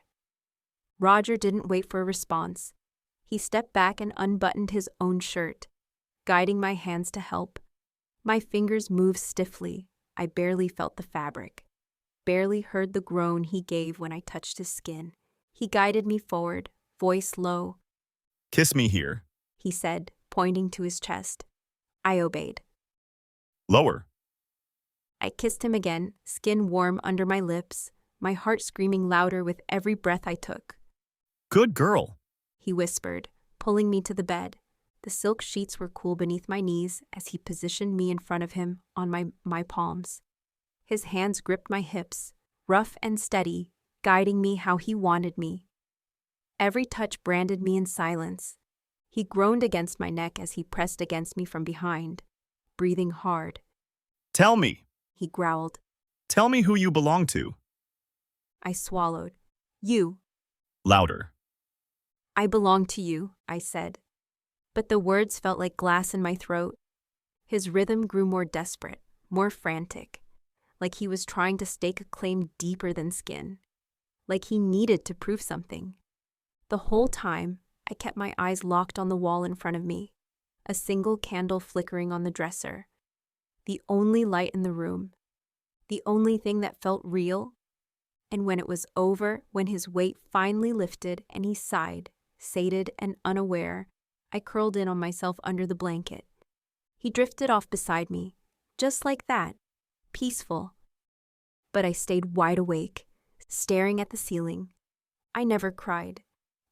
Roger didn't wait for a response. He stepped back and unbuttoned his own shirt, guiding my hands to help. My fingers moved stiffly. I barely felt the fabric, barely heard the groan he gave when I touched his skin. He guided me forward, voice low. Kiss me here. He said, pointing to his chest. I obeyed. Lower. I kissed him again, skin warm under my lips, my heart screaming louder with every breath I took. Good girl, he whispered, pulling me to the bed. The silk sheets were cool beneath my knees as he positioned me in front of him on my palms. His hands gripped my hips, rough and steady, guiding me how he wanted me. Every touch branded me in silence. He groaned against my neck as he pressed against me from behind. breathing hard. Tell me. He growled. Tell me who you belong to. I swallowed. You. Louder. I belong to you, I said. But the words felt like glass in my throat. His rhythm grew more desperate, more frantic, like he was trying to stake a claim deeper than skin, like he needed to prove something. The whole time, I kept my eyes locked on the wall in front of me, a single candle flickering on the dresser, the only light in the room, the only thing that felt real. And when it was over, when his weight finally lifted and he sighed, sated and unaware, I curled in on myself under the blanket. He drifted off beside me, just like that, peaceful. But I stayed wide awake, staring at the ceiling. I never cried.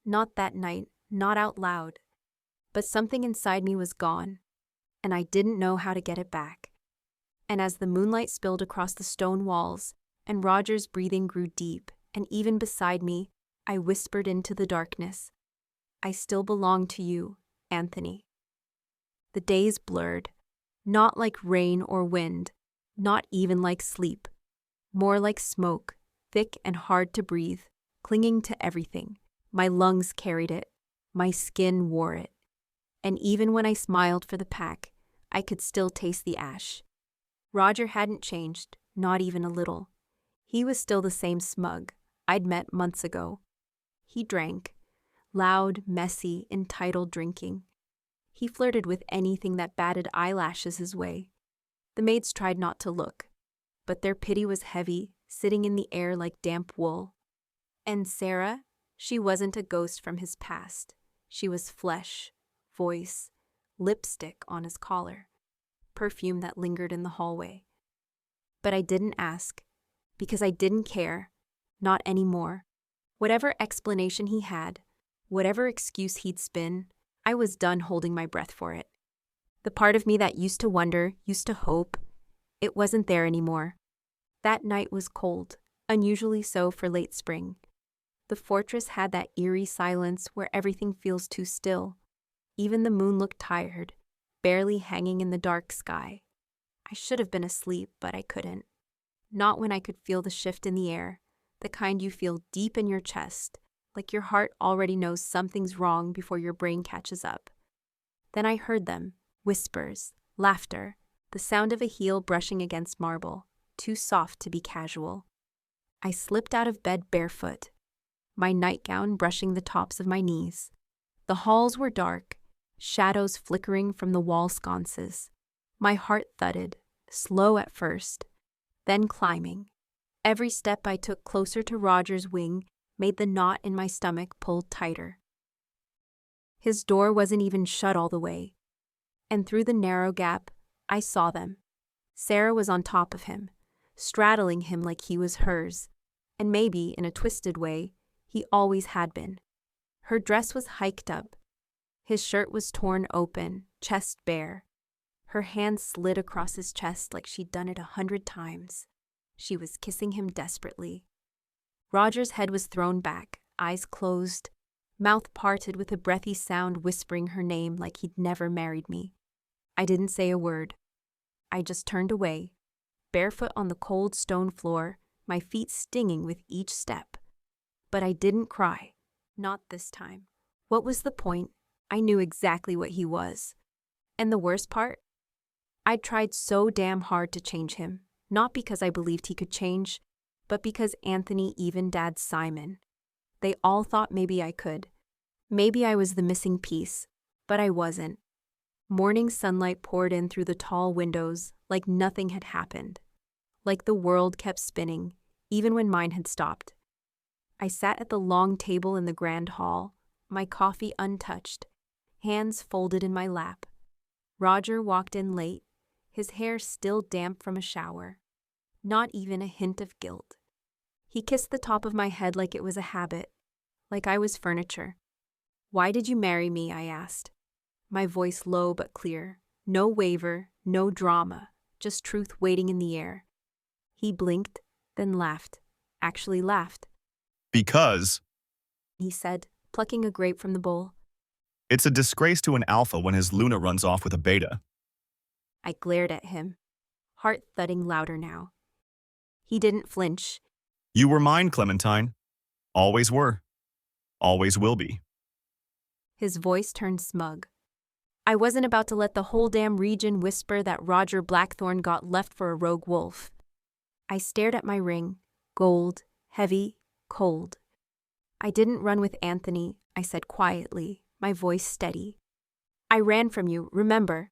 Not that night, not out loud. But something inside me was gone, and I didn't know how to get it back. And as the moonlight spilled across the stone walls, and Roger's breathing grew deep, and even beside me, I whispered into the darkness, I still belong to you, Anthony. The days blurred, not like rain or wind, not even like sleep, more like smoke, thick and hard to breathe, clinging to everything. My lungs carried it, my skin wore it, and even when I smiled for the pack, I could still taste the ash. Roger hadn't changed, not even a little. He was still the same smug I'd met months ago. He drank, loud, messy, entitled drinking. He flirted with anything that batted eyelashes his way. The maids tried not to look, but their pity was heavy, sitting in the air like damp wool. And Sarah, she wasn't a ghost from his past. She was flesh, voice, lipstick on his collar, perfume that lingered in the hallway. But I didn't ask, because I didn't care, not anymore. Whatever explanation he had, whatever excuse he'd spin, I was done holding my breath for it. The part of me that used to wonder, used to hope, it wasn't there anymore. That night was cold, unusually so for late spring. The fortress had that eerie silence where everything feels too still. Even the moon looked tired, barely hanging in the dark sky. I should have been asleep, but I couldn't. Not when I could feel the shift in the air, the kind you feel deep in your chest, like your heart already knows something's wrong before your brain catches up. Then I heard them, whispers, laughter, the sound of a heel brushing against marble, too soft to be casual. I slipped out of bed barefoot, my nightgown brushing the tops of my knees. The halls were dark, shadows flickering from the wall sconces. My heart thudded, slow at first, then climbing. Every step I took closer to Roger's wing made the knot in my stomach pull tighter. His door wasn't even shut all the way, and through the narrow gap, I saw them. Sarah was on top of him, straddling him like he was hers, and maybe, in a twisted way, he always had been. Her dress was hiked up. His shirt was torn open, chest bare. Her hand slid across his chest like she'd done it 100 times. She was kissing him desperately. Roger's head was thrown back, eyes closed, mouth parted with a breathy sound whispering her name like he'd never married me. I didn't say a word. I just turned away, barefoot on the cold stone floor, my feet stinging with each step. But I didn't cry. Not this time. What was the point? I knew exactly what he was. And the worst part? I'd tried so damn hard to change him, not because I believed he could change, but because Anthony even Dad Simon. They all thought maybe I could. Maybe I was the missing piece, but I wasn't. Morning sunlight poured in through the tall windows like nothing had happened. Like the world kept spinning, even when mine had stopped. I sat at the long table in the grand hall, my coffee untouched, hands folded in my lap. Roger walked in late, his hair still damp from a shower. Not even a hint of guilt. He kissed the top of my head like it was a habit, like I was furniture. "Why did you marry me?" I asked. My voice low but clear. No waver, no drama, just truth waiting in the air. He blinked, then laughed. Actually laughed. Because, he said, plucking a grape from the bowl. It's a disgrace to an alpha when his Luna runs off with a beta. I glared at him, heart thudding louder now. He didn't flinch. You were mine, Clementine. Always were. Always will be. His voice turned smug. I wasn't about to let the whole damn region whisper that Roger Blackthorne got left for a rogue wolf. I stared at my ring, gold, heavy, cold. I didn't run with Anthony, I said quietly, my voice steady. I ran from you, remember?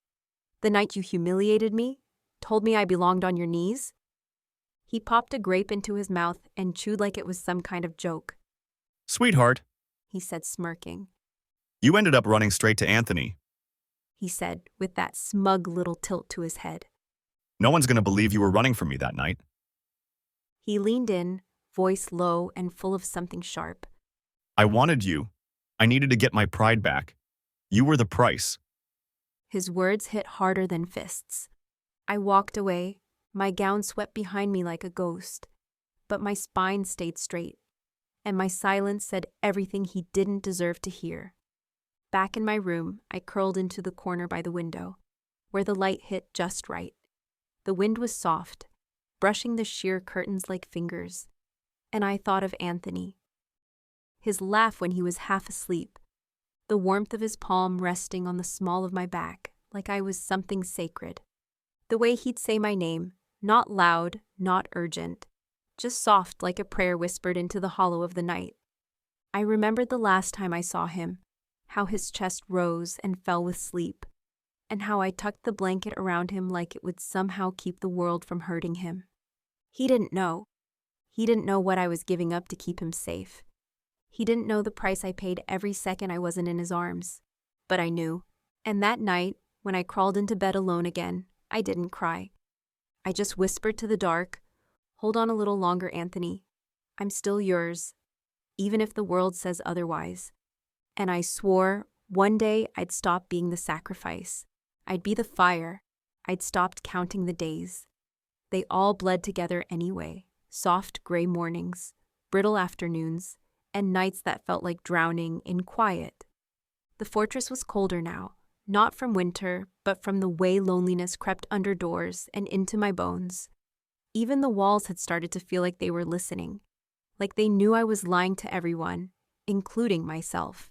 The night you humiliated me, told me I belonged on your knees? He popped a grape into his mouth and chewed like it was some kind of joke. Sweetheart, He said, smirking. you ended up running straight to Anthony. He said, with that smug little tilt to his head. No one's going to believe you were running from me that night. He leaned in, voice low and full of something sharp. I wanted you. I needed to get my pride back. You were the price. His words hit harder than fists. I walked away, my gown swept behind me like a ghost, but my spine stayed straight, and my silence said everything he didn't deserve to hear. Back in my room, I curled into the corner by the window, where the light hit just right. The wind was soft, brushing the sheer curtains like fingers, and I thought of Anthony. His laugh when he was half asleep, the warmth of his palm resting on the small of my back like I was something sacred. The way he'd say my name, not loud, not urgent, just soft like a prayer whispered into the hollow of the night. I remembered the last time I saw him, how his chest rose and fell with sleep, and how I tucked the blanket around him like it would somehow keep the world from hurting him. He didn't know. He didn't know what I was giving up to keep him safe. He didn't know the price I paid every second I wasn't in his arms. But I knew. And that night, when I crawled into bed alone again, I didn't cry. I just whispered to the dark, "Hold on a little longer, Anthony. I'm still yours, even if the world says otherwise." And I swore one day I'd stop being the sacrifice. I'd be the fire. I'd stopped counting the days. They all bled together anyway, soft gray mornings, brittle afternoons, and nights that felt like drowning in quiet. The fortress was colder now, not from winter, but from the way loneliness crept under doors and into my bones. Even the walls had started to feel like they were listening, like they knew I was lying to everyone, including myself.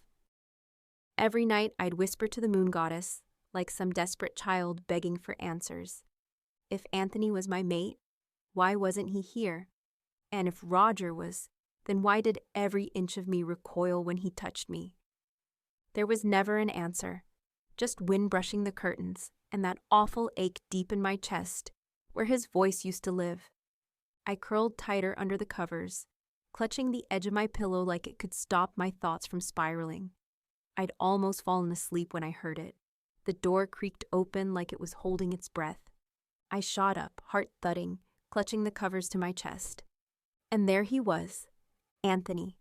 Every night I'd whisper to the moon goddess, like some desperate child begging for answers. If Anthony was my mate, why wasn't he here? And if Roger was, then why did every inch of me recoil when he touched me? There was never an answer, just wind brushing the curtains and that awful ache deep in my chest where his voice used to live. I curled tighter under the covers, clutching the edge of my pillow like it could stop my thoughts from spiraling. I'd almost fallen asleep when I heard it. The door creaked open like it was holding its breath. I shot up, heart thudding, clutching the covers to my chest. And there he was, Anthony.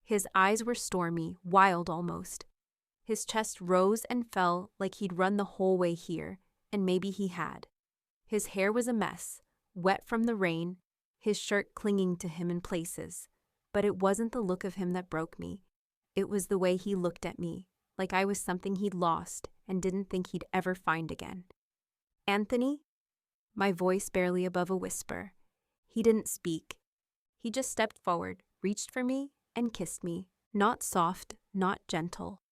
His eyes were stormy, wild almost. His chest rose and fell like he'd run the whole way here, and maybe he had. His hair was a mess, wet from the rain, his shirt clinging to him in places. But it wasn't the look of him that broke me. It was the way he looked at me, like I was something he'd lost and didn't think he'd ever find again. "Anthony?" My voice barely above a whisper. He didn't speak. He just stepped forward, reached for me, and kissed me. Not soft, not gentle.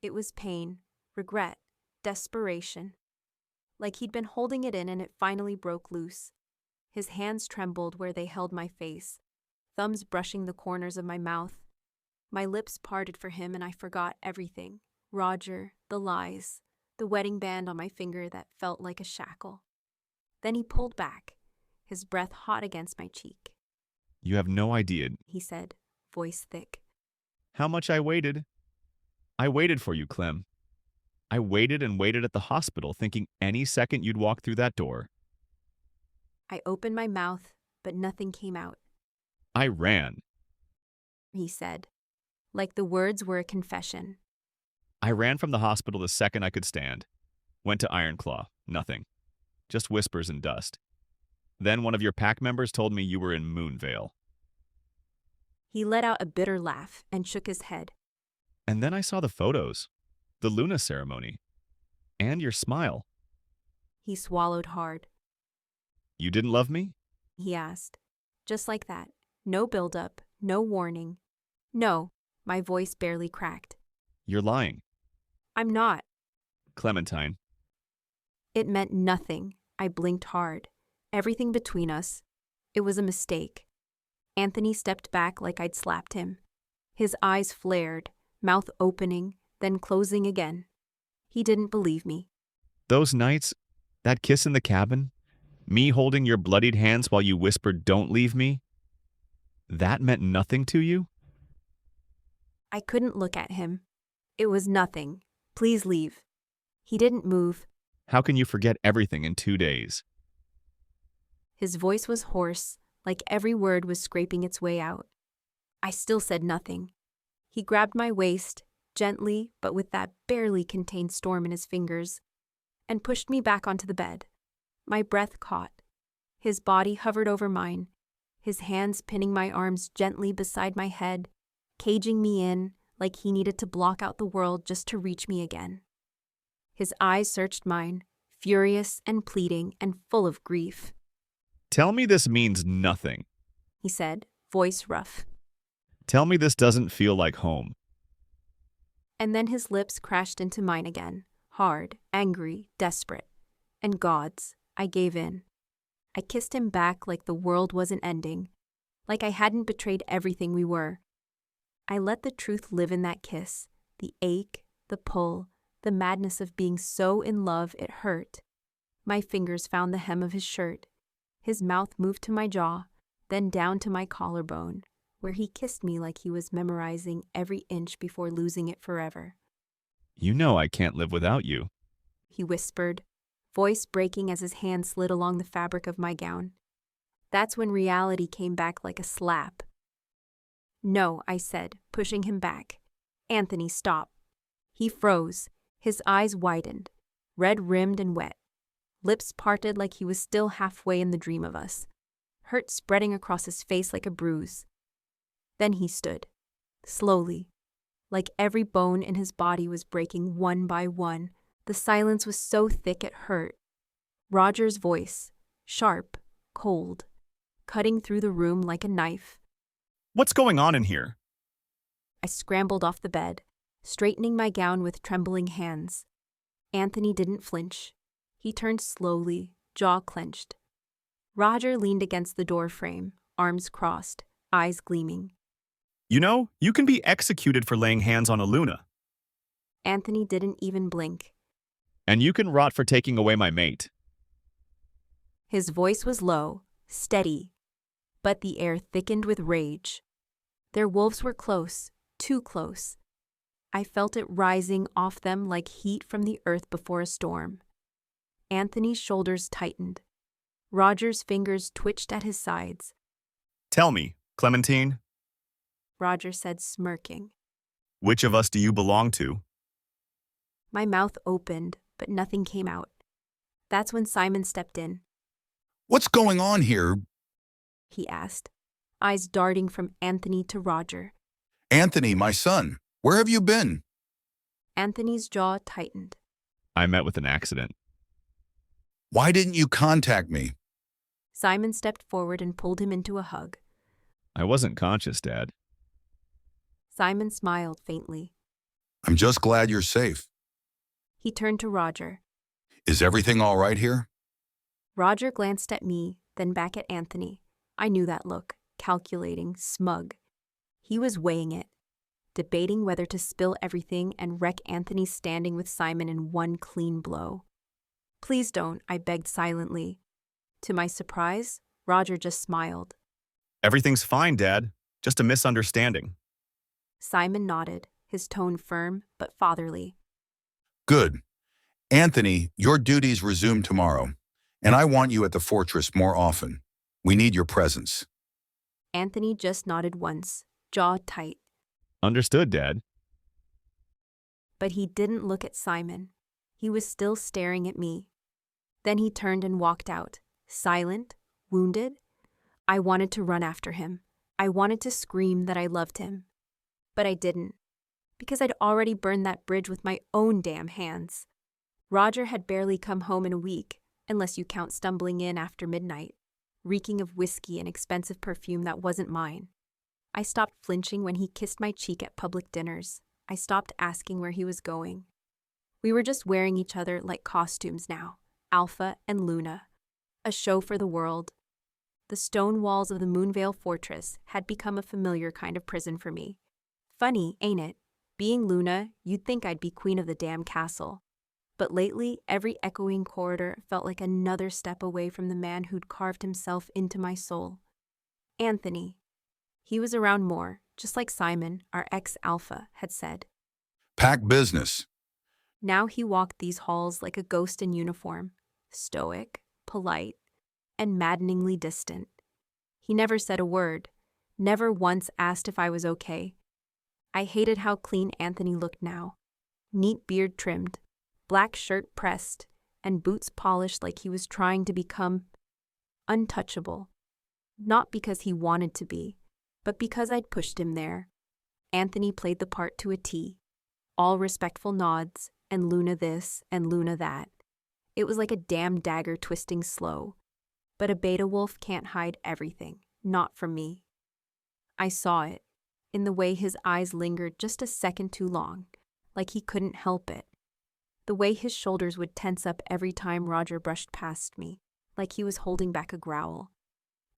It was pain, regret, desperation. Like he'd been holding it in and it finally broke loose. His hands trembled where they held my face, thumbs brushing the corners of my mouth. My lips parted for him and I forgot everything. Roger, the lies, the wedding band on my finger that felt like a shackle. Then he pulled back, his breath hot against my cheek. You have no idea, He said, voice thick. how much I waited. I waited for you, Clem. I waited and waited at the hospital, thinking any second you'd walk through that door. I opened my mouth, but nothing came out. I ran. He said, like the words were a confession. I ran from the hospital the second I could stand. Went to Ironclaw. Nothing. Just whispers and dust. Then one of your pack members told me you were in Moonvale. He let out a bitter laugh and shook his head. And then I saw the photos. The Luna ceremony. And your smile. He swallowed hard. You didn't love me? He asked. Just like that. No build-up, no warning. No, my voice barely cracked. You're lying. I'm not. Clementine. It meant nothing. I blinked hard. Everything between us. It was a mistake. Anthony stepped back like I'd slapped him. His eyes flared, mouth opening, then closing again. He didn't believe me. Those nights, that kiss in the cabin, me holding your bloodied hands while you whispered, "Don't leave me," that meant nothing to you? I couldn't look at him. It was nothing. Please leave. He didn't move. How can you forget everything in 2 days? His voice was hoarse, like every word was scraping its way out. I still said nothing. He grabbed my waist, gently but with that barely contained storm in his fingers, and pushed me back onto the bed. My breath caught. His body hovered over mine, his hands pinning my arms gently beside my head, caging me in like he needed to block out the world just to reach me again. His eyes searched mine, furious and pleading and full of grief. Tell me this means nothing. He said, voice rough. Tell me this doesn't feel like home. And then his lips crashed into mine again, hard, angry, desperate. And gods, I gave in. I kissed him back like the world wasn't ending, like I hadn't betrayed everything we were. I let the truth live in that kiss, the ache, the pull, the madness of being so in love it hurt. My fingers found the hem of his shirt. His mouth moved to my jaw, then down to my collarbone, where he kissed me like he was memorizing every inch before losing it forever. You know I can't live without you. He whispered, voice breaking as his hand slid along the fabric of my gown. That's when reality came back like a slap. No, I said, pushing him back. Anthony, stop. He froze, his eyes widened, red-rimmed and wet. Lips parted like he was still halfway in the dream of us, hurt spreading across his face like a bruise. Then he stood, slowly, like every bone in his body was breaking one by one. The silence was so thick it hurt. Roger's voice, sharp, cold, cutting through the room like a knife. What's going on in here? I scrambled off the bed, straightening my gown with trembling hands. Anthony didn't flinch. He turned slowly, jaw clenched. Roger leaned against the door frame, arms crossed, eyes gleaming. You know, you can be executed for laying hands on a Luna. Anthony didn't even blink. And you can rot for taking away my mate. His voice was low, steady, but the air thickened with rage. Their wolves were close, too close. I felt it rising off them like heat from the earth before a storm. Anthony's shoulders tightened. Roger's fingers twitched at his sides. Tell me, Clementine. Roger said, smirking. Which of us do you belong to? My mouth opened, but nothing came out. That's when Simon stepped in. What's going on here? He asked, eyes darting from Anthony to Roger. Anthony, my son, where have you been? Anthony's jaw tightened. I met with an accident. Why didn't you contact me? Simon stepped forward and pulled him into a hug. I wasn't conscious, Dad. Simon smiled faintly. I'm just glad you're safe. He turned to Roger. Is everything all right here? Roger glanced at me, then back at Anthony. I knew that look, calculating, smug. He was weighing it, debating whether to spill everything and wreck Anthony's standing with Simon in one clean blow. Please don't, I begged silently. To my surprise, Roger just smiled. Everything's fine, Dad. Just a misunderstanding. Simon nodded, his tone firm but fatherly. Good. Anthony, your duties resume tomorrow, and I want you at the fortress more often. We need your presence. Anthony just nodded once, jaw tight. Understood, Dad. But he didn't look at Simon. He was still staring at me. Then he turned and walked out, silent, wounded. I wanted to run after him. I wanted to scream that I loved him. But I didn't, because I'd already burned that bridge with my own damn hands. Roger had barely come home in a week, unless you count stumbling in after midnight, reeking of whiskey and expensive perfume that wasn't mine. I stopped flinching when he kissed my cheek at public dinners. I stopped asking where he was going. We were just wearing each other like costumes now, Alpha and Luna, a show for the world. The stone walls of the Moonvale Fortress had become a familiar kind of prison for me. Funny, ain't it? Being Luna, you'd think I'd be queen of the damn castle. But lately, every echoing corridor felt like another step away from the man who'd carved himself into my soul. Anthony. He was around more, just like Simon, our ex-Alpha, had said. Pack business. Now he walked these halls like a ghost in uniform, stoic, polite, and maddeningly distant. He never said a word, never once asked if I was okay. I hated how clean Anthony looked now. Neat beard trimmed, black shirt pressed, and boots polished like he was trying to become untouchable. Not because he wanted to be, but because I'd pushed him there. Anthony played the part to a T. All respectful nods, and Luna this and Luna that. It was like a damn dagger twisting slow. But a beta wolf can't hide everything, not from me. I saw it, in the way his eyes lingered just a second too long, like he couldn't help it. The way his shoulders would tense up every time Roger brushed past me, like he was holding back a growl.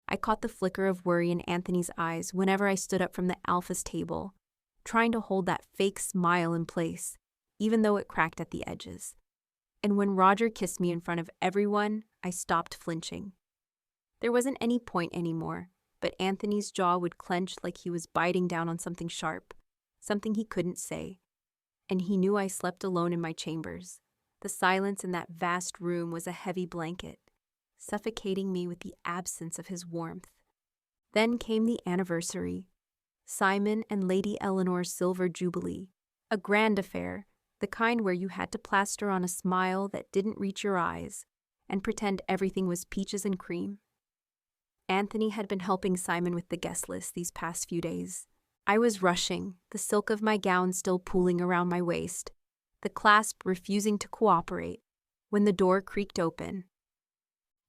I caught the flicker of worry in Anthony's eyes whenever I stood up from the Alpha's table, trying to hold that fake smile in place, even though it cracked at the edges. And when Roger kissed me in front of everyone, I stopped flinching. There wasn't any point anymore, but Anthony's jaw would clench like he was biting down on something sharp, something he couldn't say. And he knew I slept alone in my chambers. The silence in that vast room was a heavy blanket, suffocating me with the absence of his warmth. Then came the anniversary. Simon and Lady Eleanor's silver jubilee, a grand affair, the kind where you had to plaster on a smile that didn't reach your eyes and pretend everything was peaches and cream. Anthony had been helping Simon with the guest list these past few days. I was rushing, the silk of my gown still pooling around my waist, the clasp refusing to cooperate, when the door creaked open.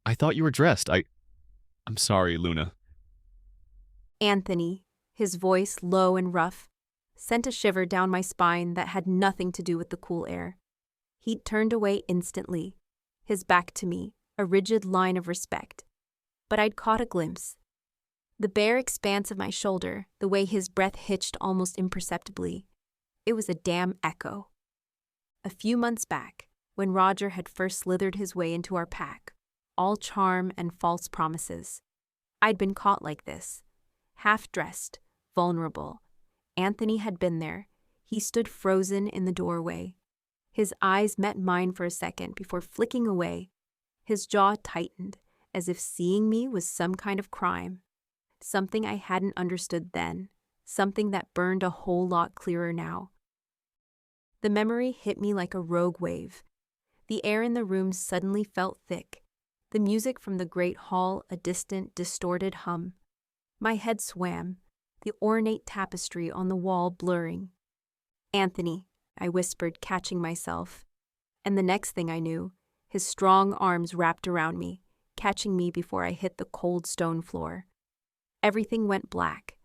I thought you were dressed. I'm sorry, Luna. Anthony, his voice low and rough, sent a shiver down my spine that had nothing to do with the cool air. He'd turned away instantly, his back to me, a rigid line of respect. But I'd caught a glimpse. The bare expanse of my shoulder, the way his breath hitched almost imperceptibly, it was a damn echo. A few months back, when Roger had first slithered his way into our pack, all charm and false promises, I'd been caught like this, half-dressed, vulnerable. Anthony had been there. He stood frozen in the doorway. His eyes met mine for a second before flicking away. His jaw tightened, as if seeing me was some kind of crime. Something I hadn't understood then, something that burned a whole lot clearer now. The memory hit me like a rogue wave. The air in the room suddenly felt thick, the music from the great hall a distant, distorted hum. My head swam, the ornate tapestry on the wall blurring. "Anthony," I whispered, catching myself. And the next thing I knew, his strong arms wrapped around me, catching me before I hit the cold stone floor. Everything went black.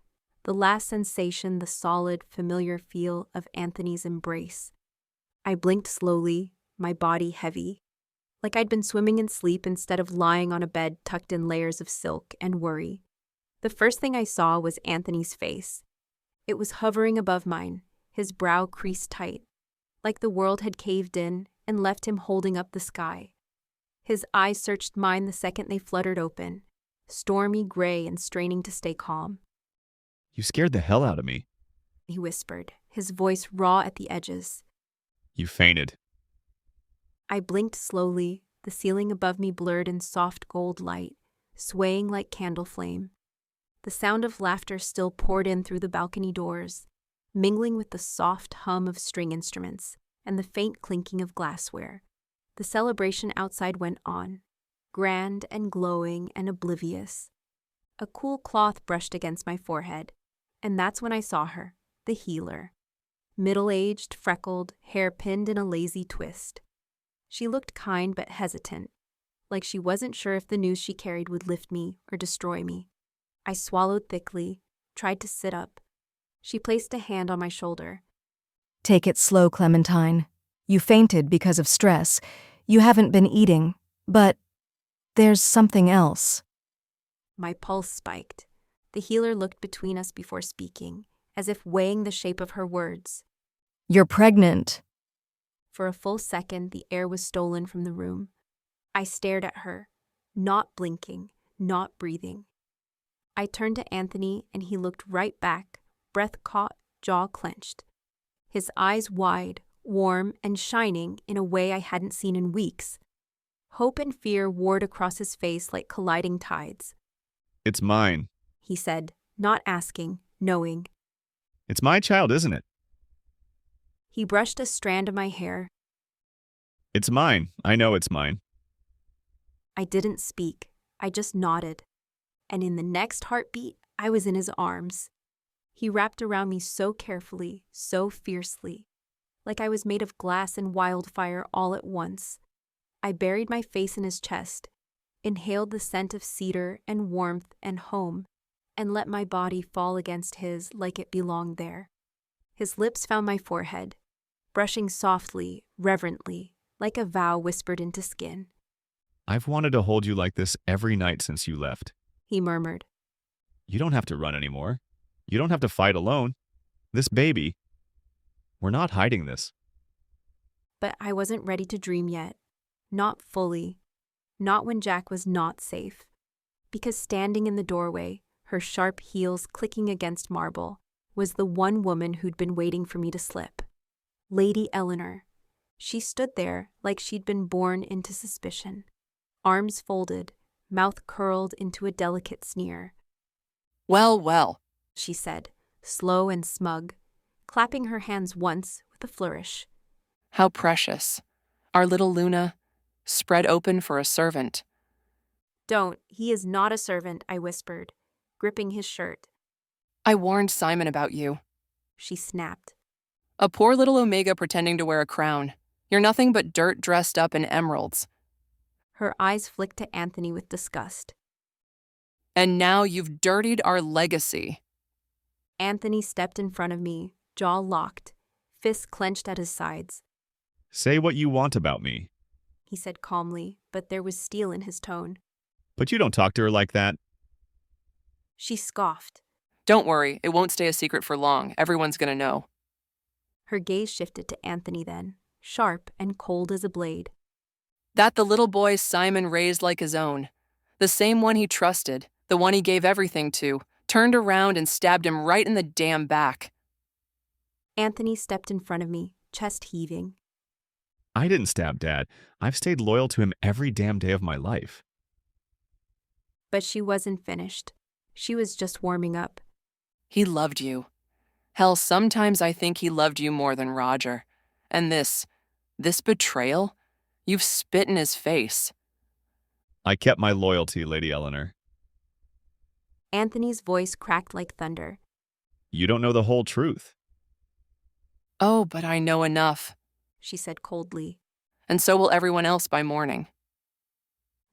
The last sensation, the solid, familiar feel of Anthony's embrace. I blinked slowly, my body heavy, like I'd been swimming in sleep instead of lying on a bed tucked in layers of silk and worry. The first thing I saw was Anthony's face. It was hovering above mine, his brow creased tight, like the world had caved in and left him holding up the sky. His eyes searched mine the second they fluttered open, stormy gray and straining to stay calm. You scared the hell out of me. He whispered, his voice raw at the edges. You fainted. I blinked slowly, the ceiling above me blurred in soft gold light, swaying like candle flame. The sound of laughter still poured in through the balcony doors, mingling with the soft hum of string instruments and the faint clinking of glassware. The celebration outside went on, grand and glowing and oblivious. A cool cloth brushed against my forehead, and that's when I saw her, the healer. Middle-aged, freckled, hair pinned in a lazy twist. She looked kind but hesitant, like she wasn't sure if the news she carried would lift me or destroy me. I swallowed thickly, tried to sit up. She placed a hand on my shoulder. Take it slow, Clementine. You fainted because of stress. You haven't been eating, but there's something else. My pulse spiked. The healer looked between us before speaking, as if weighing the shape of her words. You're pregnant. For a full second, the air was stolen from the room. I stared at her, not blinking, not breathing. I turned to Anthony, and he looked right back, breath caught, jaw clenched. His eyes wide, warm, and shining in a way I hadn't seen in weeks. Hope and fear warred across his face like colliding tides. It's mine. He said, not asking, knowing. It's my child, isn't it? He brushed a strand of my hair. It's mine. I know it's mine. I didn't speak. I just nodded. And in the next heartbeat, I was in his arms. He wrapped around me so carefully, so fiercely, like I was made of glass and wildfire all at once. I buried my face in his chest, inhaled the scent of cedar and warmth and home, and let my body fall against his like it belonged there. His lips found my forehead, brushing softly, reverently, like a vow whispered into skin. I've wanted to hold you like this every night since you left. He murmured. You don't have to run anymore. You don't have to fight alone. This baby, we're not hiding this. But I wasn't ready to dream yet. Not fully. Not when Jack was not safe. Because standing in the doorway, her sharp heels clicking against marble, was the one woman who'd been waiting for me to slip. Lady Eleanor. She stood there like she'd been born into suspicion. Arms folded, mouth curled into a delicate sneer. Well, well, she said, slow and smug, clapping her hands once with a flourish. How precious. Our little Luna, spread open for a servant. Don't, he is not a servant, I whispered, gripping his shirt. I warned Simon about you. She snapped. A poor little Omega pretending to wear a crown. You're nothing but dirt dressed up in emeralds. Her eyes flicked to Anthony with disgust. And now you've dirtied our legacy. Anthony stepped in front of me, jaw locked, fists clenched at his sides. Say what you want about me. He said calmly, but there was steel in his tone. But you don't talk to her like that. She scoffed. Don't worry, it won't stay a secret for long. Everyone's gonna know. Her gaze shifted to Anthony then, sharp and cold as a blade. That the little boy Simon raised like his own. The same one he trusted, the one he gave everything to, turned around and stabbed him right in the damn back. Anthony stepped in front of me, chest heaving. I didn't stab Dad. I've stayed loyal to him every damn day of my life. But she wasn't finished. She was just warming up. He loved you. Hell, sometimes I think he loved you more than Roger. And this betrayal? You've spit in his face. I kept my loyalty, Lady Eleanor. Anthony's voice cracked like thunder. You don't know the whole truth. Oh, but I know enough, she said coldly. And so will everyone else by morning.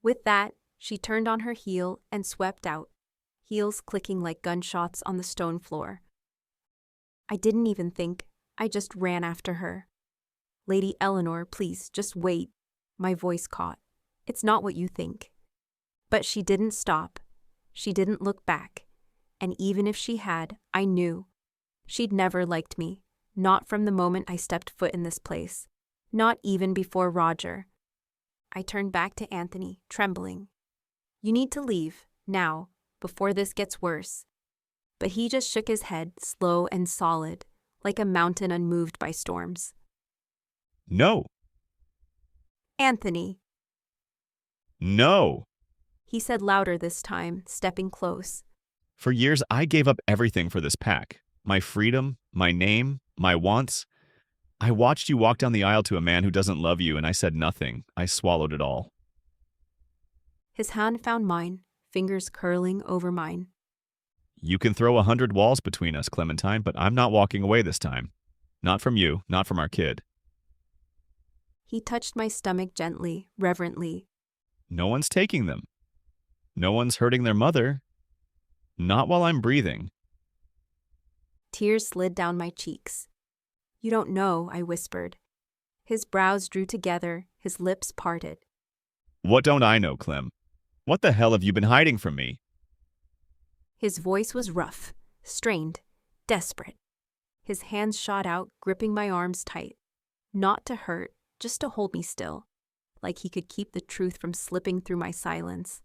With that, she turned on her heel and swept out, heels clicking like gunshots on the stone floor. I didn't even think. I just ran after her. Lady Eleanor, please, just wait. My voice caught. It's not what you think. But she didn't stop. She didn't look back. And even if she had, I knew. She'd never liked me. Not from the moment I stepped foot in this place. Not even before Roger. I turned back to Anthony, trembling. You need to leave, now, before this gets worse. But he just shook his head, slow and solid, like a mountain unmoved by storms. No. Anthony. No. He said louder this time, stepping close. For years, I gave up everything for this pack. My freedom, my name, my wants. I watched you walk down the aisle to a man who doesn't love you, and I said nothing. I swallowed it all. His hand found mine, fingers curling over mine. You can throw 100 walls between us, Clementine, but I'm not walking away this time. Not from you, not from our kid. He touched my stomach gently, reverently. No one's taking them. No one's hurting their mother. Not while I'm breathing. Tears slid down my cheeks. You don't know, I whispered. His brows drew together, his lips parted. What don't I know, Clem? What the hell have you been hiding from me? His voice was rough, strained, desperate. His hands shot out, gripping my arms tight. Not to hurt, just to hold me still, like he could keep the truth from slipping through my silence.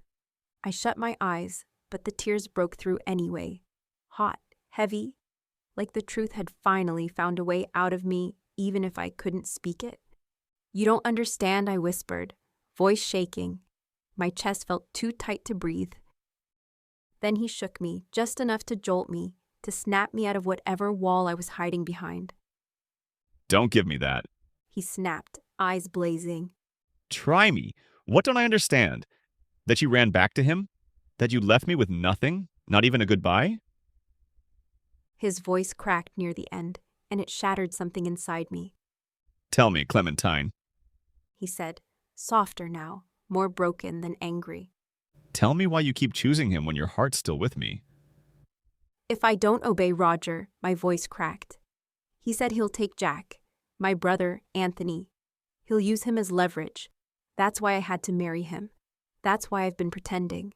I shut my eyes, but the tears broke through anyway. Hot, heavy, like the truth had finally found a way out of me, even if I couldn't speak it. You don't understand, I whispered, voice shaking. My chest felt too tight to breathe. Then he shook me, just enough to jolt me, to snap me out of whatever wall I was hiding behind. Don't give me that. He snapped, eyes blazing. Try me. What don't I understand? That you ran back to him? That you left me with nothing? Not even a goodbye? His voice cracked near the end, and it shattered something inside me. Tell me, Clementine. He said, softer now, more broken than angry. Tell me why you keep choosing him when your heart's still with me. If I don't obey Roger, my voice cracked. He said he'll take Jack, my brother, Anthony. He'll use him as leverage. That's why I had to marry him. That's why I've been pretending.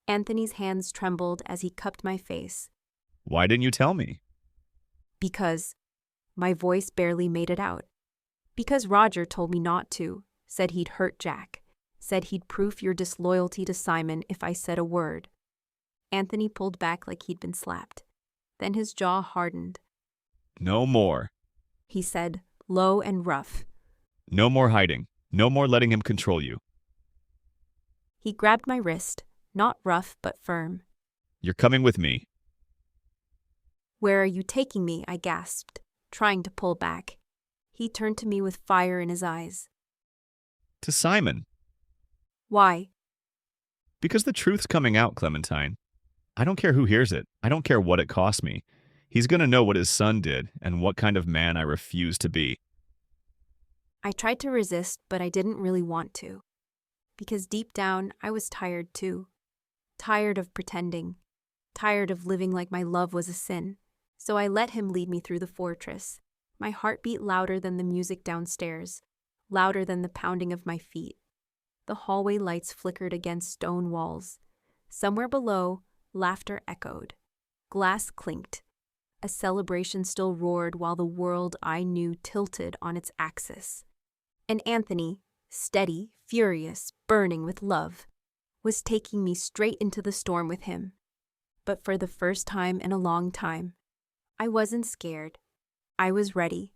Anthony's hands trembled as he cupped my face. Why didn't you tell me? Because my voice barely made it out. Because Roger told me not to, said he'd hurt Jack, said he'd proof your disloyalty to Simon if I said a word. Anthony pulled back like he'd been slapped. Then his jaw hardened. No more. He said, low and rough. No more hiding. No more letting him control you. He grabbed my wrist, not rough but firm. You're coming with me. Where are you taking me? I gasped, trying to pull back. He turned to me with fire in his eyes. To Simon. Why? Because the truth's coming out, Clementine. I don't care who hears it. I don't care what it costs me. He's going to know what his son did and what kind of man I refuse to be. I tried to resist, but I didn't really want to. Because deep down, I was tired too. Tired of pretending. Tired of living like my love was a sin. So I let him lead me through the fortress. My heart beat louder than the music downstairs, louder than the pounding of my feet. The hallway lights flickered against stone walls. Somewhere below, laughter echoed. Glass clinked. A celebration still roared while the world I knew tilted on its axis. And Anthony, steady, furious, burning with love, was taking me straight into the storm with him. But for the first time in a long time, I wasn't scared. I was ready.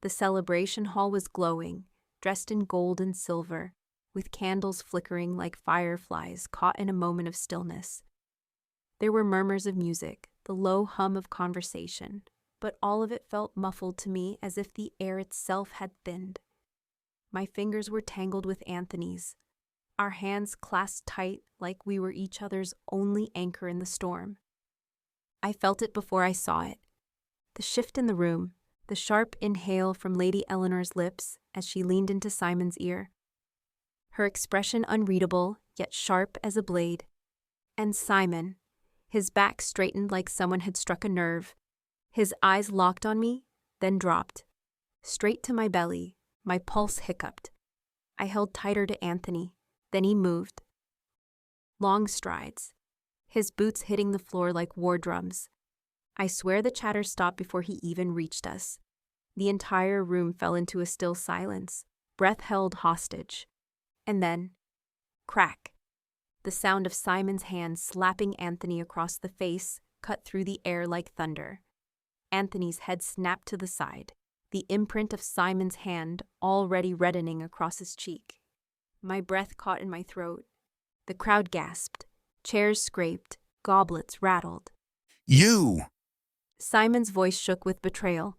The celebration hall was glowing, dressed in gold and silver, with candles flickering like fireflies caught in a moment of stillness. There were murmurs of music, the low hum of conversation, but all of it felt muffled to me as if the air itself had thinned. My fingers were tangled with Anthony's, our hands clasped tight like we were each other's only anchor in the storm. I felt it before I saw it. The shift in the room, the sharp inhale from Lady Eleanor's lips as she leaned into Simon's ear. Her expression unreadable, yet sharp as a blade. And Simon, his back straightened like someone had struck a nerve. His eyes locked on me, then dropped. Straight to my belly, my pulse hiccuped. I held tighter to Anthony, then he moved. Long strides, his boots hitting the floor like war drums. I swear the chatter stopped before he even reached us. The entire room fell into a still silence, breath held hostage. And then, crack. The sound of Simon's hand slapping Anthony across the face cut through the air like thunder. Anthony's head snapped to the side, the imprint of Simon's hand already reddening across his cheek. My breath caught in my throat. The crowd gasped. Chairs scraped. Goblets rattled. You! Simon's voice shook with betrayal.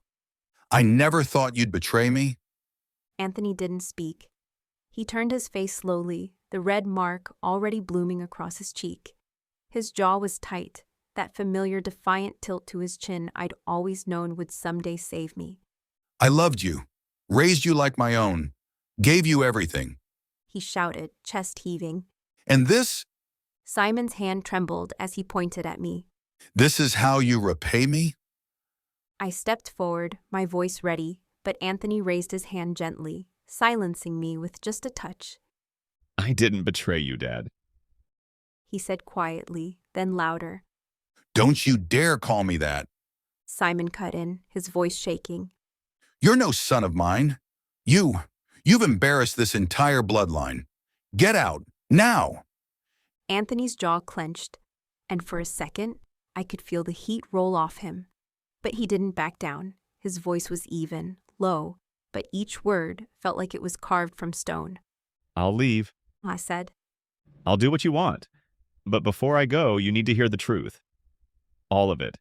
I never thought you'd betray me. Anthony didn't speak. He turned his face slowly, the red mark already blooming across his cheek. His jaw was tight, that familiar defiant tilt to his chin I'd always known would someday save me. I loved you, raised you like my own, gave you everything. he shouted, chest heaving. And this Simon's hand trembled as he pointed at me. is how you repay me? I stepped forward, my voice ready, but Anthony raised his hand gently, silencing me with just a touch. I didn't betray you, Dad. He said quietly, then louder. Don't you dare call me that. Simon cut in, his voice shaking. You're no son of mine. You've embarrassed this entire bloodline. Get out, now! Anthony's jaw clenched, and for a second, I could feel the heat roll off him. But he didn't back down. His voice was even, low, but each word felt like it was carved from stone. I'll leave. I said. I'll do what you want. But before I go, you need to hear the truth. All of it.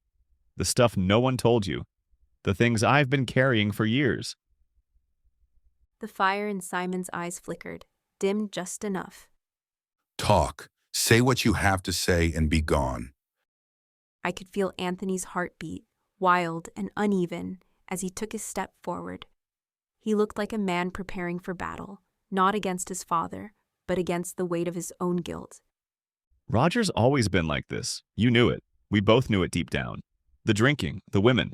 The stuff no one told you. The things I've been carrying for years. The fire in Simon's eyes flickered, dimmed just enough. Talk. Say what you have to say and be gone. I could feel Anthony's heartbeat, wild and uneven, as he took a step forward. He looked like a man preparing for battle, not against his father, but against the weight of his own guilt. Roger's always been like this. You knew it. We both knew it deep down. The drinking, the women.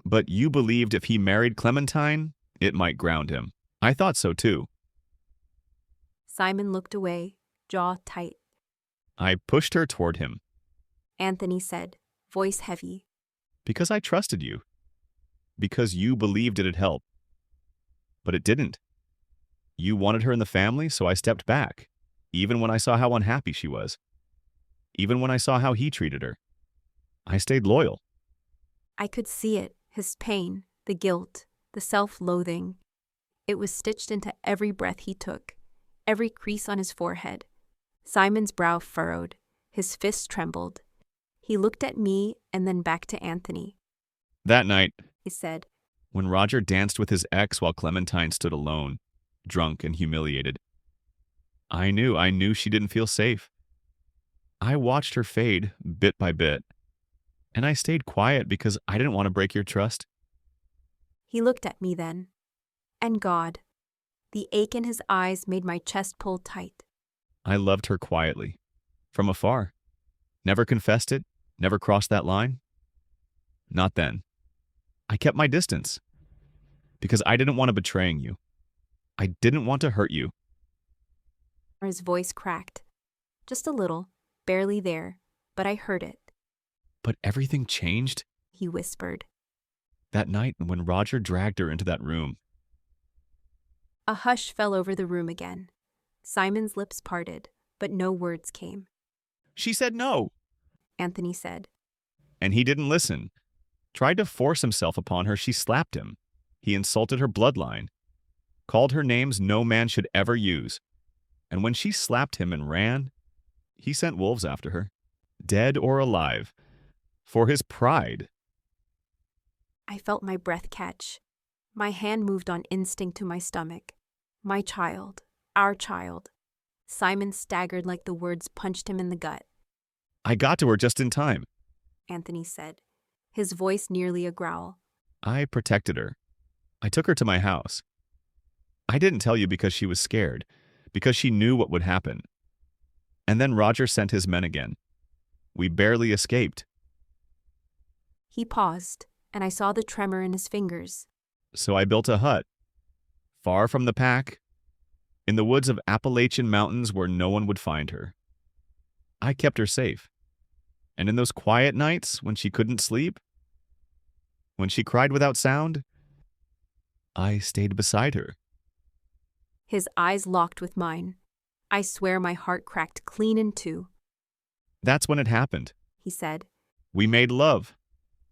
But you believed if he married Clementine, it might ground him. I thought so too. Simon looked away, jaw tight. I pushed her toward him. Anthony said, voice heavy. Because I trusted you. Because you believed it'd help. But it didn't. You wanted her in the family, so I stepped back, even when I saw how unhappy she was. Even when I saw how he treated her. I stayed loyal. I could see it, his pain, the guilt, the self-loathing. It was stitched into every breath he took, every crease on his forehead. Simon's brow furrowed, his fists trembled. He looked at me and then back to Anthony. That night, He said, when Roger danced with his ex while Clementine stood alone, drunk and humiliated, I knew she didn't feel safe. I watched her fade bit by bit, and I stayed quiet because I didn't want to break your trust. He looked at me then. And God. The ache in his eyes made my chest pull tight. I loved her quietly, from afar. Never confessed it, never crossed that line. Not then. I kept my distance, because I didn't want to betray you. I didn't want to hurt you. His voice cracked. Just a little, barely there, but I heard it. But everything changed, He whispered. that night when Roger dragged her into that room. A hush fell over the room again. Simon's lips parted, but no words came. She said no. Anthony said. And he didn't listen. Tried to force himself upon her. She slapped him. He insulted her bloodline. Called her names no man should ever use. And when she slapped him and ran, he sent wolves after her, dead or alive, for his pride. I felt my breath catch. My hand moved on instinct to my stomach. My child, our child. Simon staggered like the words punched him in the gut. I got to her just in time. Anthony said, his voice nearly a growl. I protected her. I took her to my house. I didn't tell you because she was scared, because she knew what would happen. And then Roger sent his men again. We barely escaped. He paused, and I saw the tremor in his fingers. So I built a hut, far from the pack, in the woods of Appalachian Mountains where no one would find her. I kept her safe. And in those quiet nights when she couldn't sleep, when she cried without sound, I stayed beside her. His eyes locked with mine. I swear my heart cracked clean in two. That's when it happened. He said. We made love.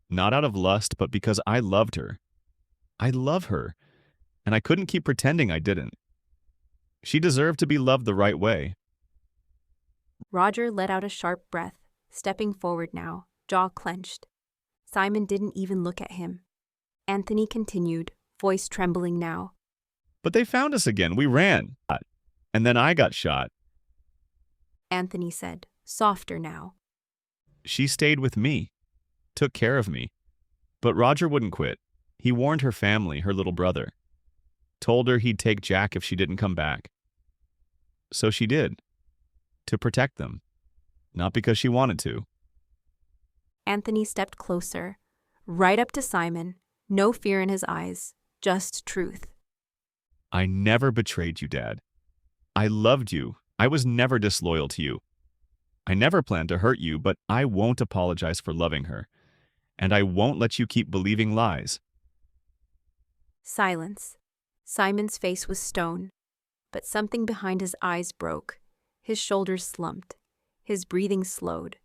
Not out of lust, but because I loved her. I love her, and I couldn't keep pretending I didn't. She deserved to be loved the right way. Roger let out a sharp breath, stepping forward now, jaw clenched. Simon didn't even look at him. Anthony continued, voice trembling now. But they found us again. We ran. And then I got shot. Anthony said, softer now. She stayed with me, took care of me. But Roger wouldn't quit. He warned her family, her little brother. Told her he'd take Jack if she didn't come back. so she did. To protect them. Not because she wanted to. Anthony stepped closer, right up to Simon, no fear in his eyes, just truth. I never betrayed you, Dad. I loved you. I was never disloyal to you. I never planned to hurt you, but I won't apologize for loving her. And I won't let you keep believing lies. Silence. Simon's face was stone, but something behind his eyes broke. His shoulders slumped. His breathing slowed.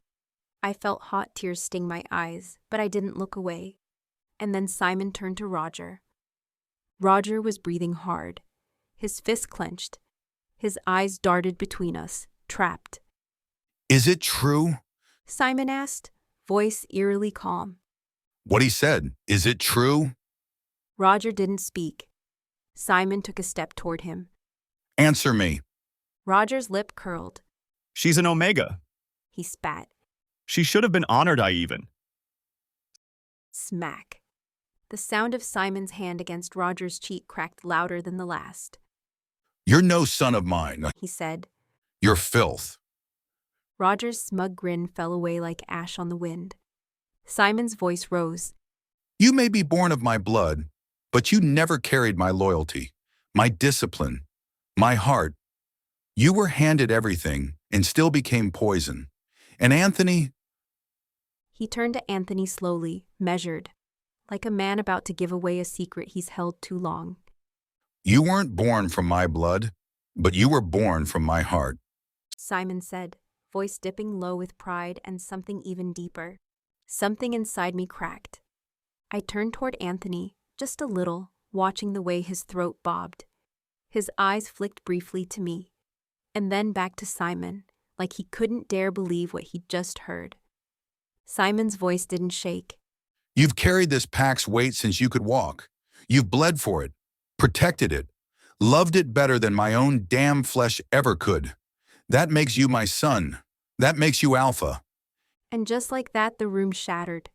I felt hot tears sting my eyes, but I didn't look away. And then Simon turned to Roger. Roger was breathing hard. His fists clenched. His eyes darted between us, trapped. Is it true? Simon asked, voice eerily calm. What he said, is it true? Roger didn't speak. Simon took a step toward him. Answer me. Roger's lip curled. She's an Omega. He spat. She should have been honored, I even. Smack. The sound of Simon's hand against Roger's cheek cracked louder than the last. You're no son of mine, He said. You're filth. Roger's smug grin fell away like ash on the wind. Simon's voice rose. You may be born of my blood, but you never carried my loyalty, my discipline, my heart. You were handed everything and still became poison. And Anthony... He turned to Anthony slowly, measured, like a man about to give away a secret he's held too long. You weren't born from my blood, but you were born from my heart. Simon said, voice dipping low with pride and something even deeper. Something inside me cracked. I turned toward Anthony, just a little, watching the way his throat bobbed. His eyes flicked briefly to me, and then back to Simon, like he couldn't dare believe what he'd just heard. Simon's voice didn't shake. You've carried this pack's weight since you could walk. You've bled for it, protected it, loved it better than my own damn flesh ever could. That makes you my son. That makes you Alpha. And just like that, the room shattered.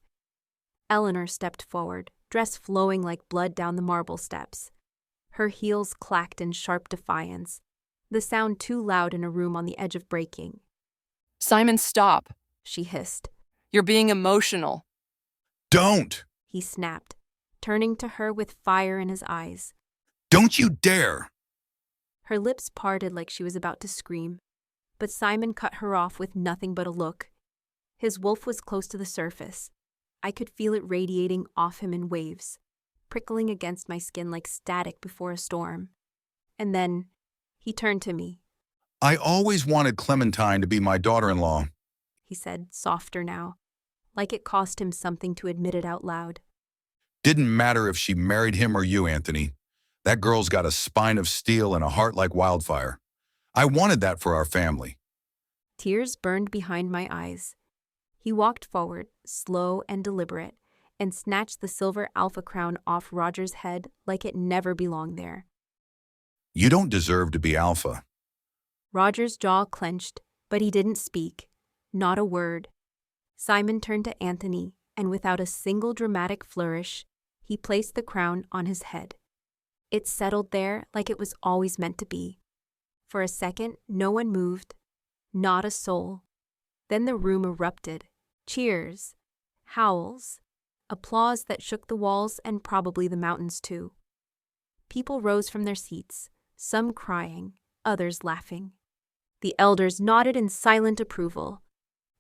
Eleanor stepped forward, dress flowing like blood down the marble steps. Her heels clacked in sharp defiance, the sound too loud in a room on the edge of breaking. Simon, stop. She hissed. You're being emotional. Don't! He snapped, turning to her with fire in his eyes. Don't you dare! Her lips parted like she was about to scream, but Simon cut her off with nothing but a look. His wolf was close to the surface. I could feel it radiating off him in waves, prickling against my skin like static before a storm. And then he turned to me. I always wanted Clementine to be my daughter-in-law, He said, softer now, like it cost him something to admit it out loud. Didn't matter if she married him or you, Anthony. That girl's got a spine of steel and a heart like wildfire. I wanted that for our family. Tears burned behind my eyes. He walked forward, slow and deliberate, and snatched the silver alpha crown off Roger's head like it never belonged there. You don't deserve to be Alpha. Roger's jaw clenched, but he didn't speak. Not a word. Simon turned to Anthony, and without a single dramatic flourish, he placed the crown on his head. It settled there like it was always meant to be. For a second, no one moved. Not a soul. Then the room erupted. Cheers. Howls. Applause that shook the walls and probably the mountains too. People rose from their seats, some crying, others laughing. The elders nodded in silent approval,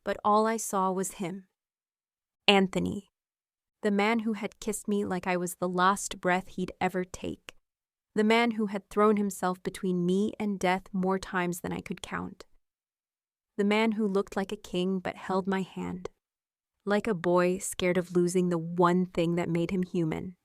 but all I saw was him. Anthony. The man who had kissed me like I was the last breath he'd ever take. The man who had thrown himself between me and death more times than I could count. The man who looked like a king but held my hand. Like a boy scared of losing the one thing that made him human.